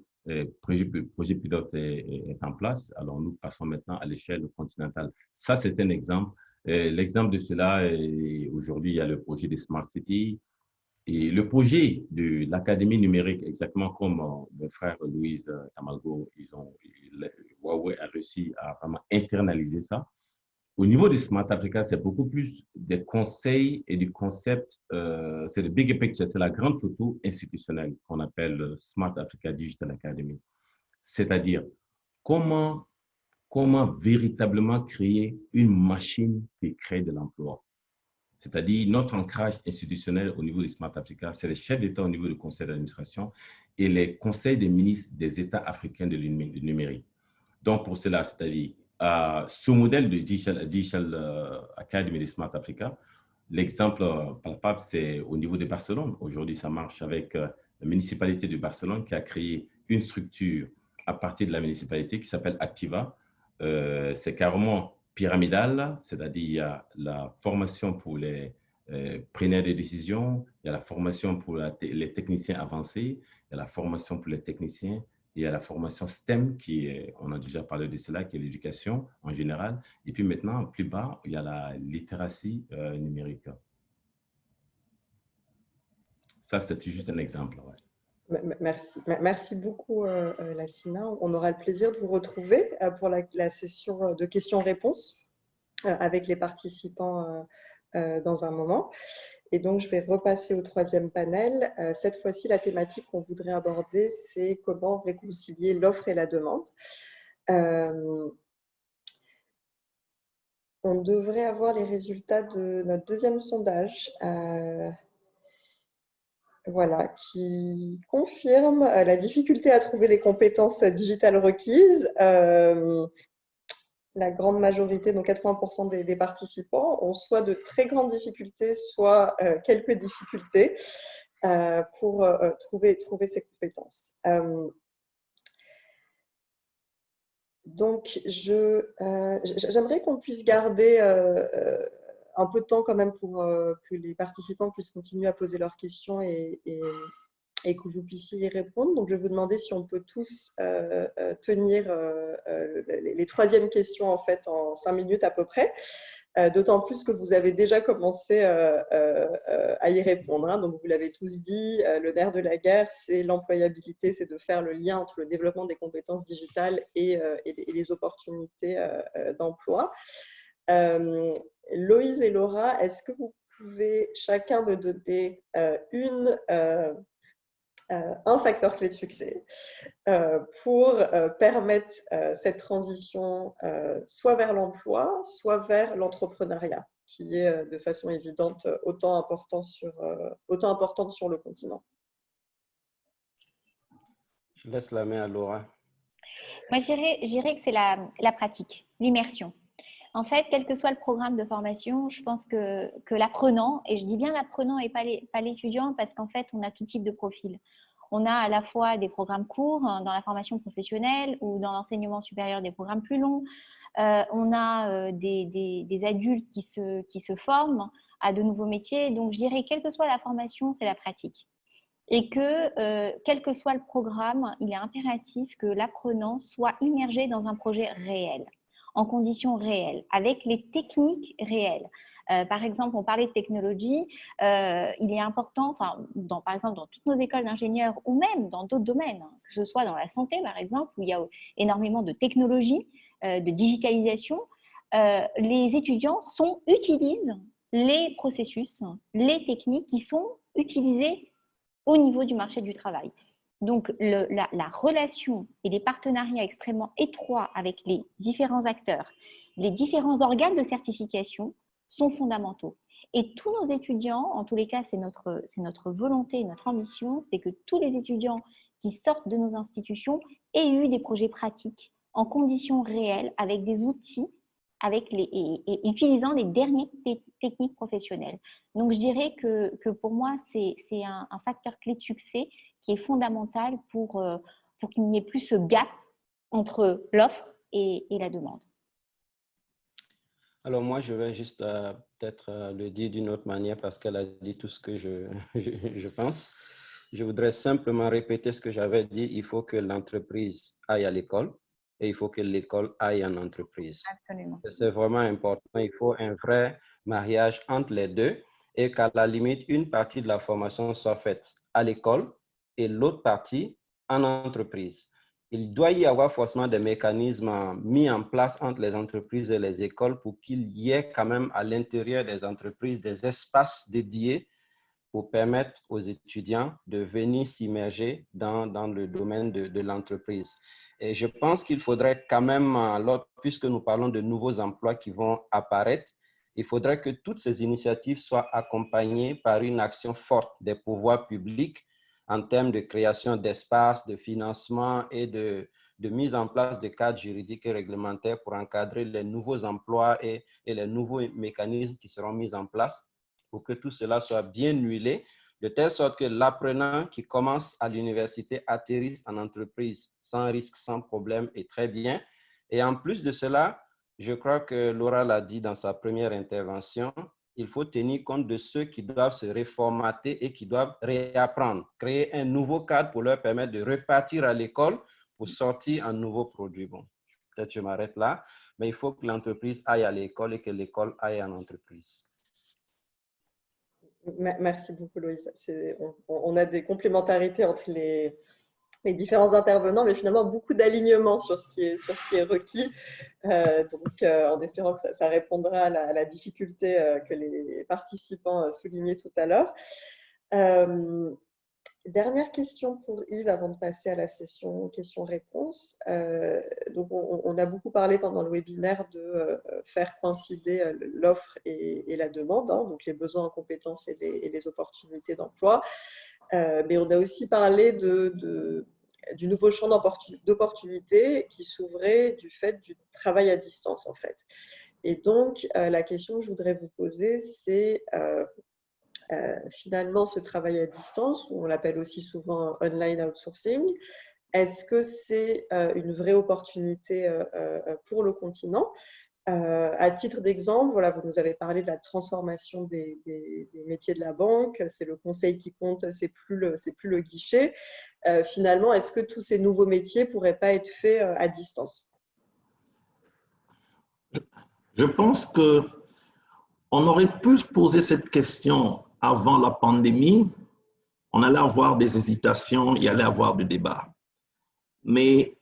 pilote est en place, alors nous passons maintenant à l'échelle continentale. Ça, c'est un exemple. L'exemple de cela, aujourd'hui, il y a le projet des Smart Cities. Et le projet de l'Académie numérique, exactement comme mon frère Louise Tamalgo, Huawei a réussi à vraiment internaliser ça. Au niveau de Smart Africa, c'est beaucoup plus des conseils et du concept, c'est le big picture, c'est la grande photo institutionnelle qu'on appelle Smart Africa Digital Academy. C'est-à-dire comment véritablement créer une machine qui crée de l'emploi. C'est-à-dire notre ancrage institutionnel au niveau de Smart Africa, c'est les chefs d'État au niveau du conseil d'administration et les conseils des ministres des États africains de numérique. Donc, pour cela, c'est-à-dire ce modèle de Digital Academy de Smart Africa, l'exemple palpable, c'est au niveau de Barcelone. Aujourd'hui, ça marche avec la municipalité de Barcelone qui a créé une structure à partir de la municipalité qui s'appelle Activa. C'est carrément pyramidal, c'est-à-dire il y a la formation pour les preneurs de décision, il y a la formation pour les techniciens avancés, il y a la formation pour les techniciens, il y a la formation STEM, on a déjà parlé de cela, qui est l'éducation en général. Et puis maintenant, plus bas, il y a la littératie numérique. Ça, c'est juste un exemple. Ouais. Merci beaucoup, Lassina. On aura le plaisir de vous retrouver pour la session de questions-réponses avec les participants dans un moment. Et donc, je vais repasser au troisième panel. Cette fois-ci, la thématique qu'on voudrait aborder, c'est comment réconcilier l'offre et la demande. On devrait avoir les résultats de notre deuxième sondage, voilà, qui confirme la difficulté à trouver les compétences digitales requises. La grande majorité, donc 80% des participants, ont soit de très grandes difficultés, soit quelques difficultés pour trouver ces compétences. Donc, j'aimerais qu'on puisse garder un peu de temps quand même pour que les participants puissent continuer à poser leurs questions et que vous puissiez y répondre. Donc, je vais vous demander si on peut tous tenir les troisièmes questions en fait en 5 minutes à peu près. D'autant plus que vous avez déjà commencé à y répondre. Hein. Donc, vous l'avez tous dit, le nerf de la guerre, c'est l'employabilité, c'est de faire le lien entre le développement des compétences digitales et les opportunités d'emploi. Loïse et Laura, est-ce que vous pouvez chacun me donner un facteur clé de succès pour permettre cette transition soit vers l'emploi, soit vers l'entrepreneuriat, qui est de façon évidente autant importante sur le continent. Je laisse la main à Laura. Moi, je dirais que c'est la pratique, l'immersion. En fait, quel que soit le programme de formation, je pense que l'apprenant, et je dis bien l'apprenant et pas l'étudiant, parce qu'en fait, on a tout type de profil. On a à la fois des programmes courts dans la formation professionnelle ou dans l'enseignement supérieur, des programmes plus longs. On a des adultes qui se forment à de nouveaux métiers. Donc, je dirais, quelle que soit la formation, c'est la pratique. Et que, quel que soit le programme, il est impératif que l'apprenant soit immergé dans un projet réel, en conditions réelles, avec les techniques réelles. Par exemple, on parlait de technologie, il est important, par exemple dans toutes nos écoles d'ingénieurs ou même dans d'autres domaines, hein, que ce soit dans la santé par exemple, où il y a énormément de technologie, de digitalisation, les étudiants utilisent les processus, les techniques qui sont utilisées au niveau du marché du travail. Donc, la relation et les partenariats extrêmement étroits avec les différents acteurs, les différents organes de certification sont fondamentaux. Et tous nos étudiants, en tous les cas, c'est notre volonté, notre ambition, c'est que tous les étudiants qui sortent de nos institutions aient eu des projets pratiques en conditions réelles, avec des outils, et utilisant les dernières techniques professionnelles. Donc, je dirais que pour moi, c'est un facteur clé de succès qui est fondamental pour qu'il n'y ait plus ce gap entre l'offre et la demande. Alors moi, je vais juste peut-être le dire d'une autre manière parce qu'elle a dit tout ce que je pense. Je voudrais simplement répéter ce que j'avais dit. Il faut que l'entreprise aille à l'école et il faut que l'école aille en entreprise. Absolument. C'est vraiment important. Il faut un vrai mariage entre les deux et qu'à la limite, une partie de la formation soit faite à l'école et l'autre partie en entreprise. Il doit y avoir forcément des mécanismes mis en place entre les entreprises et les écoles pour qu'il y ait quand même à l'intérieur des entreprises des espaces dédiés pour permettre aux étudiants de venir s'immerger dans le domaine de l'entreprise. Et je pense qu'il faudrait quand même, puisque nous parlons de nouveaux emplois qui vont apparaître, il faudrait que toutes ces initiatives soient accompagnées par une action forte des pouvoirs publics en termes de création d'espaces, de financement et de mise en place de cadres juridiques et réglementaires pour encadrer les nouveaux emplois et les nouveaux mécanismes qui seront mis en place pour que tout cela soit bien huilé, de telle sorte que l'apprenant qui commence à l'université atterrisse en entreprise sans risque, sans problème et très bien. Et en plus de cela, je crois que Laura l'a dit dans sa première intervention, il faut tenir compte de ceux qui doivent se réformater et qui doivent réapprendre, créer un nouveau cadre pour leur permettre de repartir à l'école pour sortir un nouveau produit. Bon, peut-être je m'arrête là, mais il faut que l'entreprise aille à l'école et que l'école aille en entreprise. Merci beaucoup, Loïse. On a des complémentarités entre les différents intervenants, mais finalement beaucoup d'alignement sur ce qui est requis. En espérant que ça répondra à la difficulté que les participants soulignaient tout à l'heure. Dernière question pour Yves avant de passer à la session questions-réponses. Donc on a beaucoup parlé pendant le webinaire de faire coïncider l'offre et la demande, hein, donc les besoins en compétences et les opportunités d'emploi. Mais on a aussi parlé du nouveau champ d'opportunités qui s'ouvrait du fait du travail à distance, en fait. Et donc, la question que je voudrais vous poser, c'est finalement ce travail à distance, on l'appelle aussi souvent online outsourcing, est-ce que c'est une vraie opportunité pour le continent? À titre d'exemple, voilà, vous nous avez parlé de la transformation des métiers de la banque, c'est le conseil qui compte, c'est plus le guichet. Finalement, est-ce que tous ces nouveaux métiers ne pourraient pas être faits à distance? Je pense qu'on aurait pu se poser cette question avant la pandémie. On allait avoir des hésitations, il y allait avoir du débat. Mais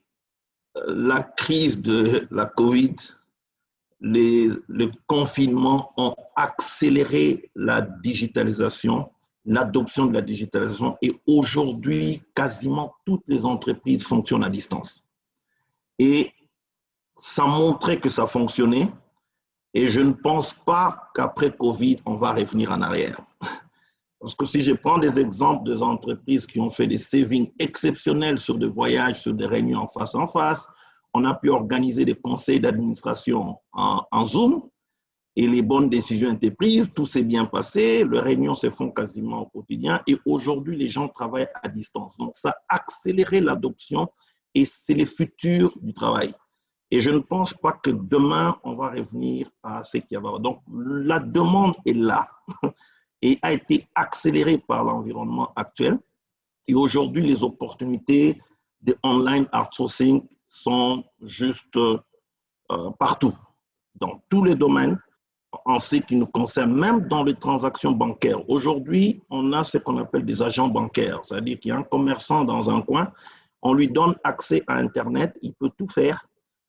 la crise de la Covid, le confinement ont accéléré la digitalisation, l'adoption de la digitalisation, et aujourd'hui, quasiment toutes les entreprises fonctionnent à distance. Et ça montrait que ça fonctionnait, et je ne pense pas qu'après Covid, on va revenir en arrière. Parce que si je prends des exemples des entreprises qui ont fait des savings exceptionnels sur des voyages, sur des réunions en face, on a pu organiser des conseils d'administration en Zoom et les bonnes décisions étaient prises, tout s'est bien passé, les réunions se font quasiment au quotidien et aujourd'hui, les gens travaillent à distance. Donc, ça a accéléré l'adoption et c'est le futur du travail. Et je ne pense pas que demain, on va revenir à ce qu'il y avait. Donc, la demande est là et a été accélérée par l'environnement actuel. Et aujourd'hui, les opportunités de online outsourcing sont juste partout, dans tous les domaines, en ce qui nous concerne, même dans les transactions bancaires. Aujourd'hui, on a ce qu'on appelle des agents bancaires, c'est-à-dire qu'il y a un commerçant dans un coin, on lui donne accès à Internet, il peut tout faire.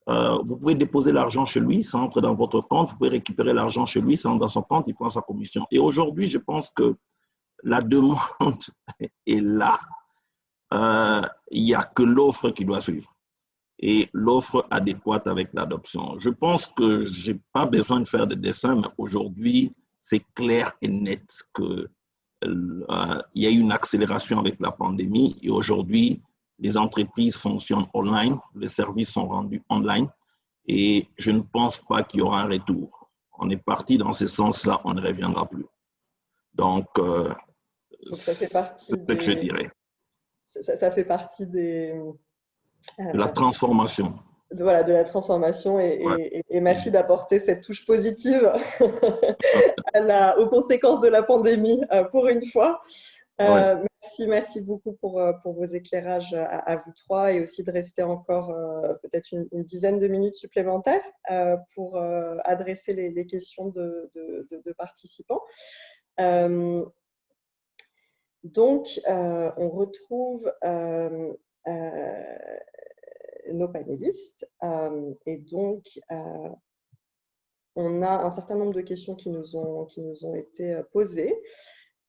Vous pouvez déposer l'argent chez lui, ça entre dans votre compte, vous pouvez récupérer l'argent chez lui, ça entre dans son compte, il prend sa commission. Et aujourd'hui, je pense que la demande est là, il n'y a que l'offre qui doit suivre et l'offre adéquate avec l'adoption. Je pense que je n'ai pas besoin de faire de dessin, mais aujourd'hui, c'est clair et net qu'il y a eu une accélération avec la pandémie et aujourd'hui, les entreprises fonctionnent online, les services sont rendus online et je ne pense pas qu'il y aura un retour. On est parti dans ce sens-là, on ne reviendra plus. Donc ça fait partie c'est ce que je dirais. Ça fait partie de la transformation. De la transformation et merci d'apporter cette touche positive aux conséquences de la pandémie pour une fois. Merci beaucoup pour vos éclairages à vous trois et aussi de rester encore peut-être une dizaine de minutes supplémentaires pour adresser les questions de participants. Donc, on retrouve nos panélistes et donc on a un certain nombre de questions qui nous ont été posées.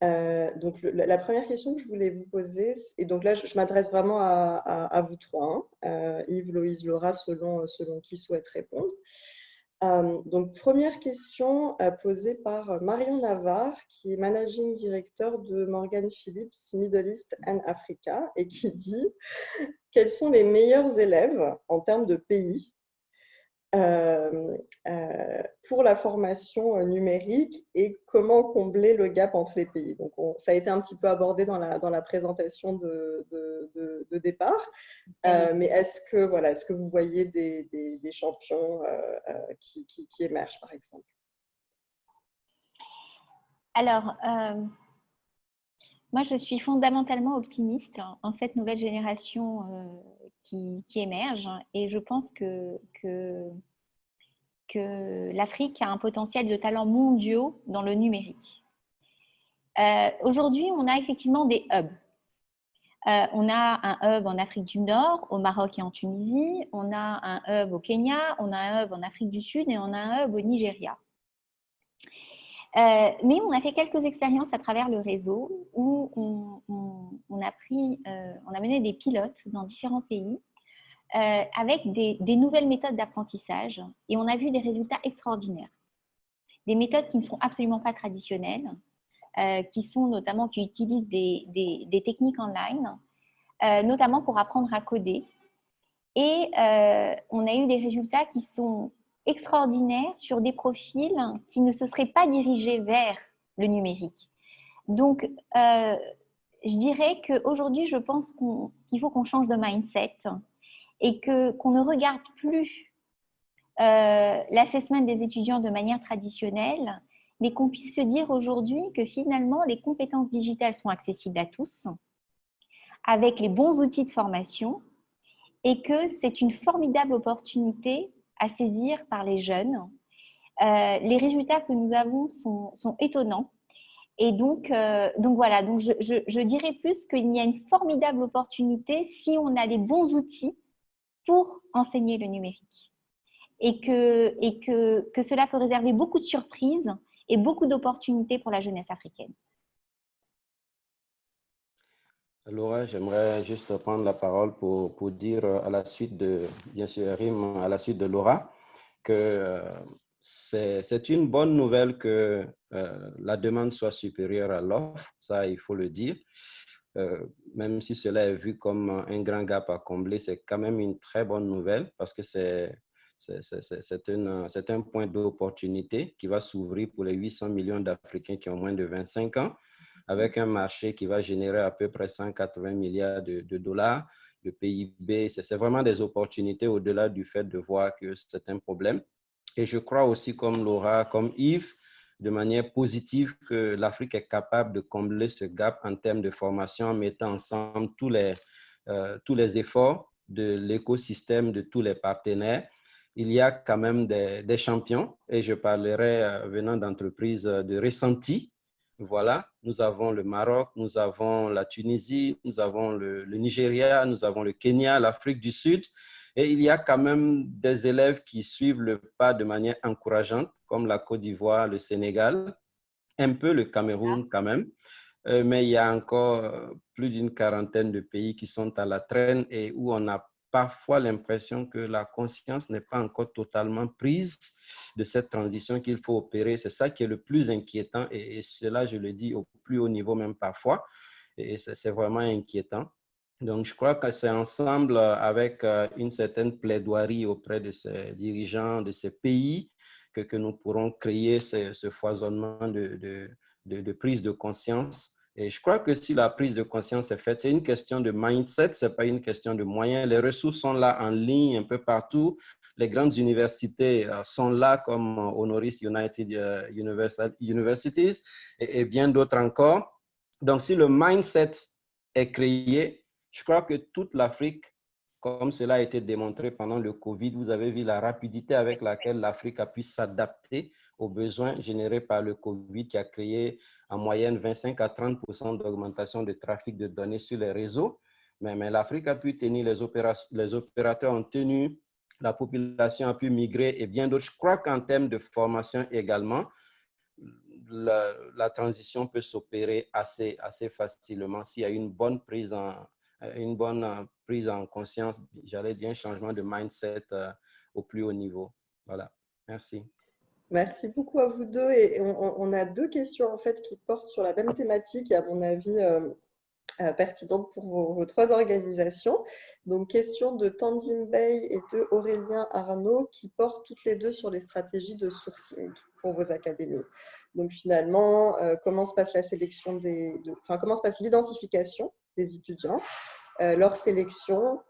Donc la première question que je voulais vous poser, et donc là je m'adresse vraiment à vous trois, hein, Yves, Loïse, Laura, selon qui souhaite répondre. Donc première question posée par Marion Navarre, qui est Managing Director de Morgan Phillips Middle East and Africa et qui dit: quels sont les meilleurs élèves en termes de pays pour la formation numérique et comment combler le gap entre les pays? Donc, ça a été un petit peu abordé dans la présentation de départ, mais est-ce que vous voyez des champions qui émergent, par exemple? Alors, moi, je suis fondamentalement optimiste en cette nouvelle génération qui émerge et je pense que l'Afrique a un potentiel de talents mondiaux dans le numérique. Aujourd'hui, on a effectivement des hubs. On a un hub en Afrique du Nord, au Maroc et en Tunisie. On a un hub au Kenya, on a un hub en Afrique du Sud et on a un hub au Nigeria. Mais on a fait quelques expériences à travers le réseau où on a mené des pilotes dans différents pays avec des nouvelles méthodes d'apprentissage et on a vu des résultats extraordinaires. Des méthodes qui ne sont absolument pas traditionnelles, qui utilisent des techniques online, notamment pour apprendre à coder. Et on a eu des résultats qui sont extraordinaires sur des profils qui ne se seraient pas dirigés vers le numérique. Donc, je dirais qu'aujourd'hui, je pense qu'il faut qu'on change de mindset et qu'on ne regarde plus l'assessment des étudiants de manière traditionnelle, mais qu'on puisse se dire aujourd'hui que finalement, les compétences digitales sont accessibles à tous, avec les bons outils de formation, et que c'est une formidable opportunité à saisir par les jeunes. Les résultats que nous avons sont étonnants. Et donc voilà, donc je dirais plus qu'il y a une formidable opportunité si on a les bons outils pour enseigner le numérique. Et que cela peut réserver beaucoup de surprises et beaucoup d'opportunités pour la jeunesse africaine. Laura, j'aimerais juste prendre la parole pour dire à la suite de, bien sûr, Rim, à la suite de Laura, que c'est une bonne nouvelle que la demande soit supérieure à l'offre, ça il faut le dire. Même si cela est vu comme un grand gap à combler, c'est quand même une très bonne nouvelle parce que c'est un point d'opportunité qui va s'ouvrir pour les 800 millions d'Africains qui ont moins de 25 ans, avec un marché qui va générer à peu près 180 milliards de dollars. Le PIB, c'est vraiment des opportunités au-delà du fait de voir que c'est un problème. Et je crois aussi, comme Laura, comme Yves, de manière positive, que l'Afrique est capable de combler ce gap en termes de formation en mettant ensemble tous les efforts de l'écosystème, de tous les partenaires. Il y a quand même des champions et je parlerai venant d'entreprises de ressenti. Voilà, nous avons le Maroc, nous avons la Tunisie, nous avons le Nigeria, nous avons le Kenya, l'Afrique du Sud. Et il y a quand même des élèves qui suivent le pas de manière encourageante, comme la Côte d'Ivoire, le Sénégal, un peu le Cameroun quand même. Mais il y a encore plus d'une quarantaine de pays qui sont à la traîne et où on a parfois l'impression que la conscience n'est pas encore totalement prise de cette transition qu'il faut opérer. C'est ça qui est le plus inquiétant et cela, je le dis au plus haut niveau même parfois, et c'est vraiment inquiétant. Donc, je crois que c'est ensemble avec une certaine plaidoirie auprès de ces dirigeants de ces pays que nous pourrons créer ce foisonnement de prise de conscience. Et je crois que si la prise de conscience est faite, c'est une question de mindset, ce n'est pas une question de moyens. Les ressources sont là en ligne un peu partout. Les grandes universités sont là comme Honoris United Universities et bien d'autres encore. Donc, si le mindset est créé, je crois que toute l'Afrique, comme cela a été démontré pendant le Covid, vous avez vu la rapidité avec laquelle l'Afrique a pu s'adapter aux besoins générés par le Covid qui a créé en moyenne 25 à 30% d'augmentation de trafic de données sur les réseaux. Mais l'Afrique a pu tenir, les opérateurs ont tenu, la population a pu migrer et bien d'autres. Je crois qu'en termes de formation également, la transition peut s'opérer assez facilement s'il y a une bonne prise en conscience, j'allais dire un changement de mindset au plus haut niveau. Voilà, merci. Merci beaucoup à vous deux. Et on a deux questions en fait qui portent sur la même thématique et à mon avis pertinentes pour vos trois organisations. Donc, question de Tandine Bey et de Aurélien Arnaud qui portent toutes les deux sur les stratégies de sourcing pour vos académies. Donc, finalement, comment se passe la sélection comment se passe l'identification des étudiants, leur sélection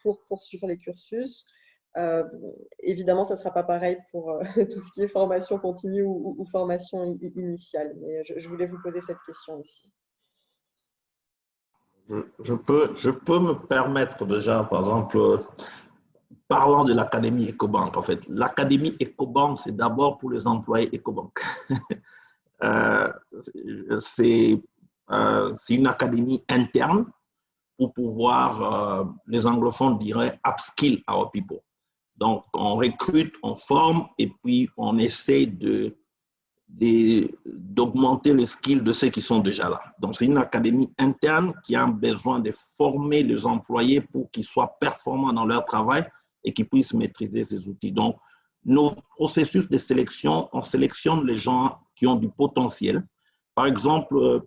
pour poursuivre les cursus. Évidemment, ça ne sera pas pareil pour tout ce qui est formation continue ou formation initiale, mais je voulais vous poser cette question aussi. Je peux me permettre déjà, par exemple, parlant de l'Académie Ecobank, en fait. L'Académie Ecobank, c'est d'abord pour les employés Ecobank. C'est une académie interne pour pouvoir, les anglophones diraient, upskill our people. Donc, on recrute, on forme et puis on essaie d'augmenter les skills de ceux qui sont déjà là. Donc, c'est une académie interne qui a besoin de former les employés pour qu'ils soient performants dans leur travail et qu'ils puissent maîtriser ces outils. Donc, nos processus de sélection, on sélectionne les gens qui ont du potentiel. Par exemple,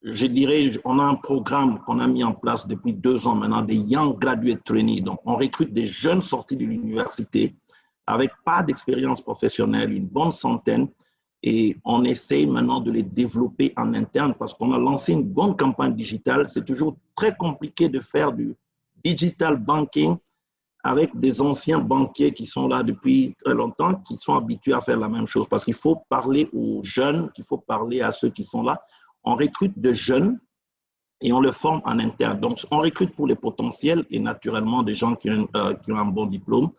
je dirais, on a un programme qu'on a mis en place depuis 2 ans maintenant, des Young Graduate Trainees. Donc, on recrute des jeunes sortis de l'université avec pas d'expérience professionnelle, une bonne centaine, et on essaye maintenant de les développer en interne parce qu'on a lancé une bonne campagne digitale. C'est toujours très compliqué de faire du digital banking avec des anciens banquiers qui sont là depuis très longtemps, qui sont habitués à faire la même chose parce qu'il faut parler aux jeunes, il faut parler à ceux qui sont là. On recrute de jeunes et on les forme en interne. Donc, on recrute pour les potentiels et naturellement des gens qui ont un bon diplôme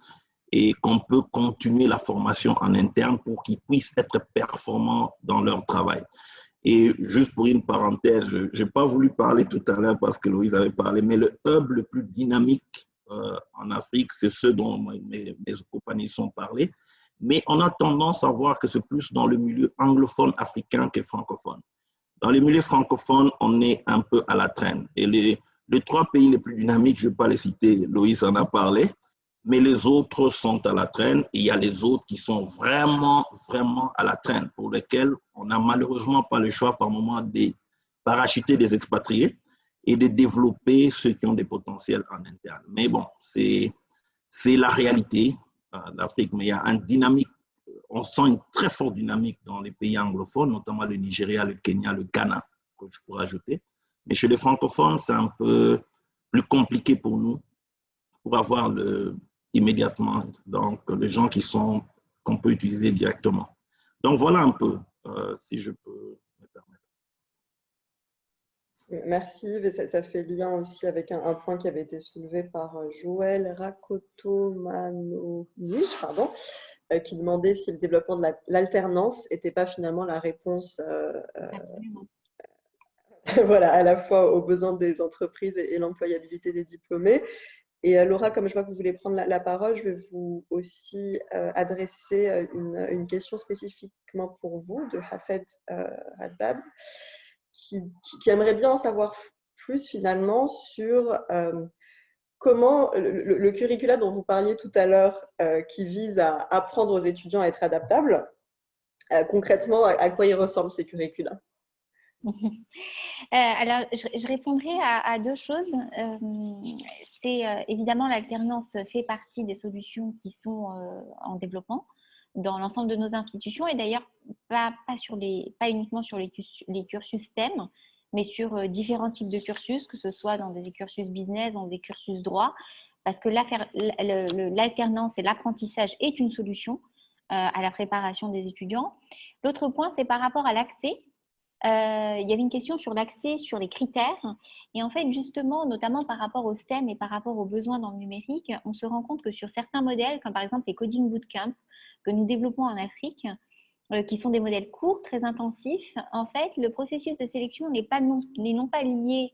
et qu'on peut continuer la formation en interne pour qu'ils puissent être performants dans leur travail. Et juste pour une parenthèse, je n'ai pas voulu parler tout à l'heure parce que Louise avait parlé, mais le hub le plus dynamique en Afrique, c'est ce dont mes compagnies sont parlées. Mais on a tendance à voir que c'est plus dans le milieu anglophone africain que francophone. Dans les milieux francophones, on est un peu à la traîne. Et les 3 pays les plus dynamiques, je ne vais pas les citer, Loïs en a parlé, mais les autres sont à la traîne. Et il y a les autres qui sont vraiment, vraiment à la traîne, pour lesquels on n'a malheureusement pas le choix par moment de parachuter des expatriés et de développer ceux qui ont des potentiels en interne. Mais bon, c'est la réalité de l'Afrique, mais il y a une dynamique. On sent une très forte dynamique dans les pays anglophones, notamment le Nigeria, le Kenya, le Ghana, que je pourrais ajouter. Mais chez les francophones, c'est un peu plus compliqué pour nous, pour avoir immédiatement donc, les gens qu'on peut utiliser directement. Donc voilà un peu, si je peux me permettre. Merci, ça fait lien aussi avec un point qui avait été soulevé par Joël Rakotomanovic, pardon, qui demandait si le développement de l'alternance n'était pas finalement la réponse voilà, à la fois aux besoins des entreprises et l'employabilité des diplômés. Et Laura, comme je vois que vous voulez prendre la parole, je vais vous aussi adresser une question spécifiquement pour vous de Hafed Radbab, qui aimerait bien en savoir plus finalement sur comment le curricula dont vous parliez tout à l'heure, qui vise à apprendre aux étudiants à être adaptables, concrètement, à quoi ils ressemblent ces curricula? Alors, je répondrai à 2 choses. C'est évidemment l'alternance fait partie des solutions qui sont en développement dans l'ensemble de nos institutions et d'ailleurs pas uniquement sur les cursus STEM, mais sur différents types de cursus, que ce soit dans des cursus business, dans des cursus droit, parce que l'alternance et l'apprentissage est une solution à la préparation des étudiants. L'autre point, c'est par rapport à l'accès. Il y avait une question sur l'accès, sur les critères. Et en fait, justement, notamment par rapport au STEM et par rapport aux besoins dans le numérique, on se rend compte que sur certains modèles, comme par exemple les Coding Bootcamp que nous développons en Afrique, qui sont des modèles courts, très intensifs, en fait, le processus de sélection n'est non pas lié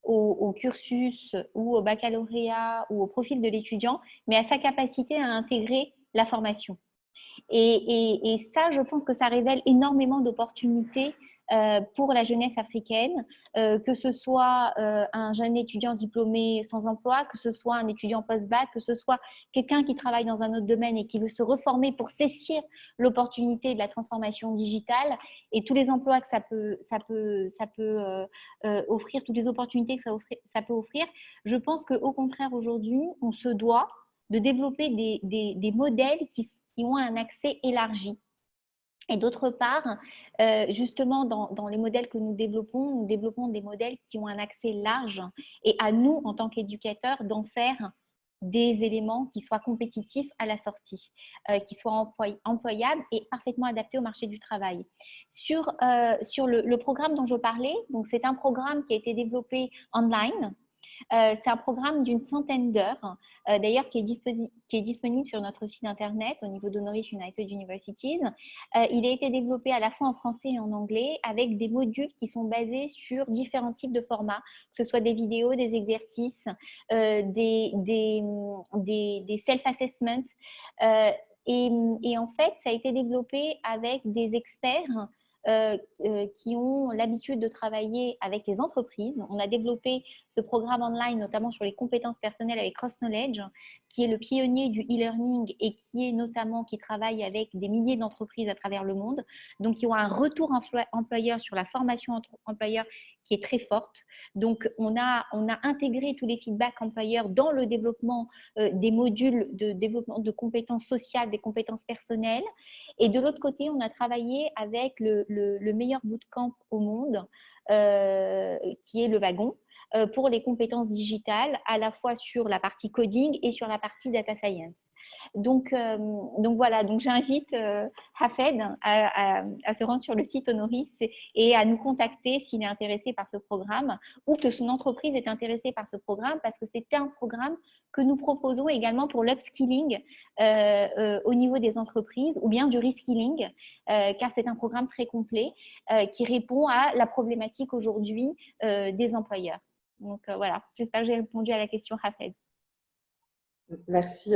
au cursus ou au baccalauréat ou au profil de l'étudiant, mais à sa capacité à intégrer la formation. Et ça, je pense que ça révèle énormément d'opportunités pour la jeunesse africaine, que ce soit un jeune étudiant diplômé sans emploi, que ce soit un étudiant post-bac, que ce soit quelqu'un qui travaille dans un autre domaine et qui veut se reformer pour saisir l'opportunité de la transformation digitale et tous les emplois que ça peut offrir, toutes les opportunités que ça peut offrir. Je pense qu'au contraire, aujourd'hui, on se doit de développer des modèles qui ont un accès élargi. Et d'autre part, justement, dans les modèles que nous développons des modèles qui ont un accès large et à nous, en tant qu'éducateurs, d'en faire des éléments qui soient compétitifs à la sortie, qui soient employables et parfaitement adaptés au marché du travail. Sur le programme dont je parlais, donc c'est un programme qui a été développé online, C'est un programme d'une centaine d'heures, d'ailleurs qui est disponible sur notre site internet au niveau d'Honoris United Universities. Il a été développé à la fois en français et en anglais avec des modules qui sont basés sur différents types de formats, que ce soit des vidéos, des exercices, des self-assessments. Et en fait, ça a été développé avec des experts qui ont l'habitude de travailler avec les entreprises. On a développé ce programme online, notamment sur les compétences personnelles avec Cross Knowledge, qui est le pionnier du e-learning et qui travaille avec des milliers d'entreprises à travers le monde, donc qui ont un retour employeur sur la formation employeur qui est très forte. Donc, on a intégré tous les feedbacks employeurs dans le développement des modules de développement de compétences sociales, des compétences personnelles. Et de l'autre côté, on a travaillé avec le meilleur bootcamp au monde, qui est le Wagon, pour les compétences digitales, à la fois sur la partie coding et sur la partie data science. Donc voilà, donc j'invite Hafed à se rendre sur le site Honoris et à nous contacter s'il est intéressé par ce programme ou que son entreprise est intéressée par ce programme, parce que c'est un programme que nous proposons également pour l'upskilling au niveau des entreprises ou bien du reskilling, car c'est un programme très complet qui répond à la problématique aujourd'hui des employeurs. Donc voilà, j'espère que j'ai répondu à la question, Hafed. Merci,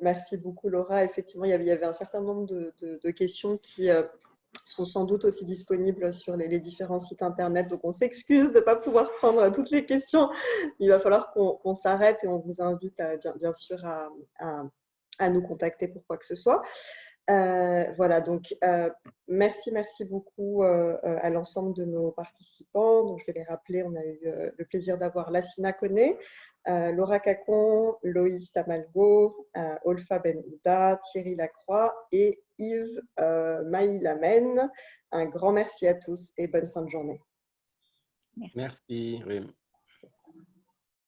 merci beaucoup Laura. Effectivement, il y avait un certain nombre de questions qui sont sans doute aussi disponibles sur les différents sites internet. Donc, on s'excuse de ne pas pouvoir prendre toutes les questions. Il va falloir qu'on s'arrête et on vous invite bien sûr à nous contacter pour quoi que ce soit. Voilà, donc merci beaucoup à l'ensemble de nos participants. Donc, je vais les rappeler. On a eu le plaisir d'avoir Lassina Koné, Laura Cacon, Loïs Tamalgo, Olfa Benouda, Thierry Lacroix et Yves Maïlamen. Un grand merci à tous et bonne fin de journée. Merci, Rim.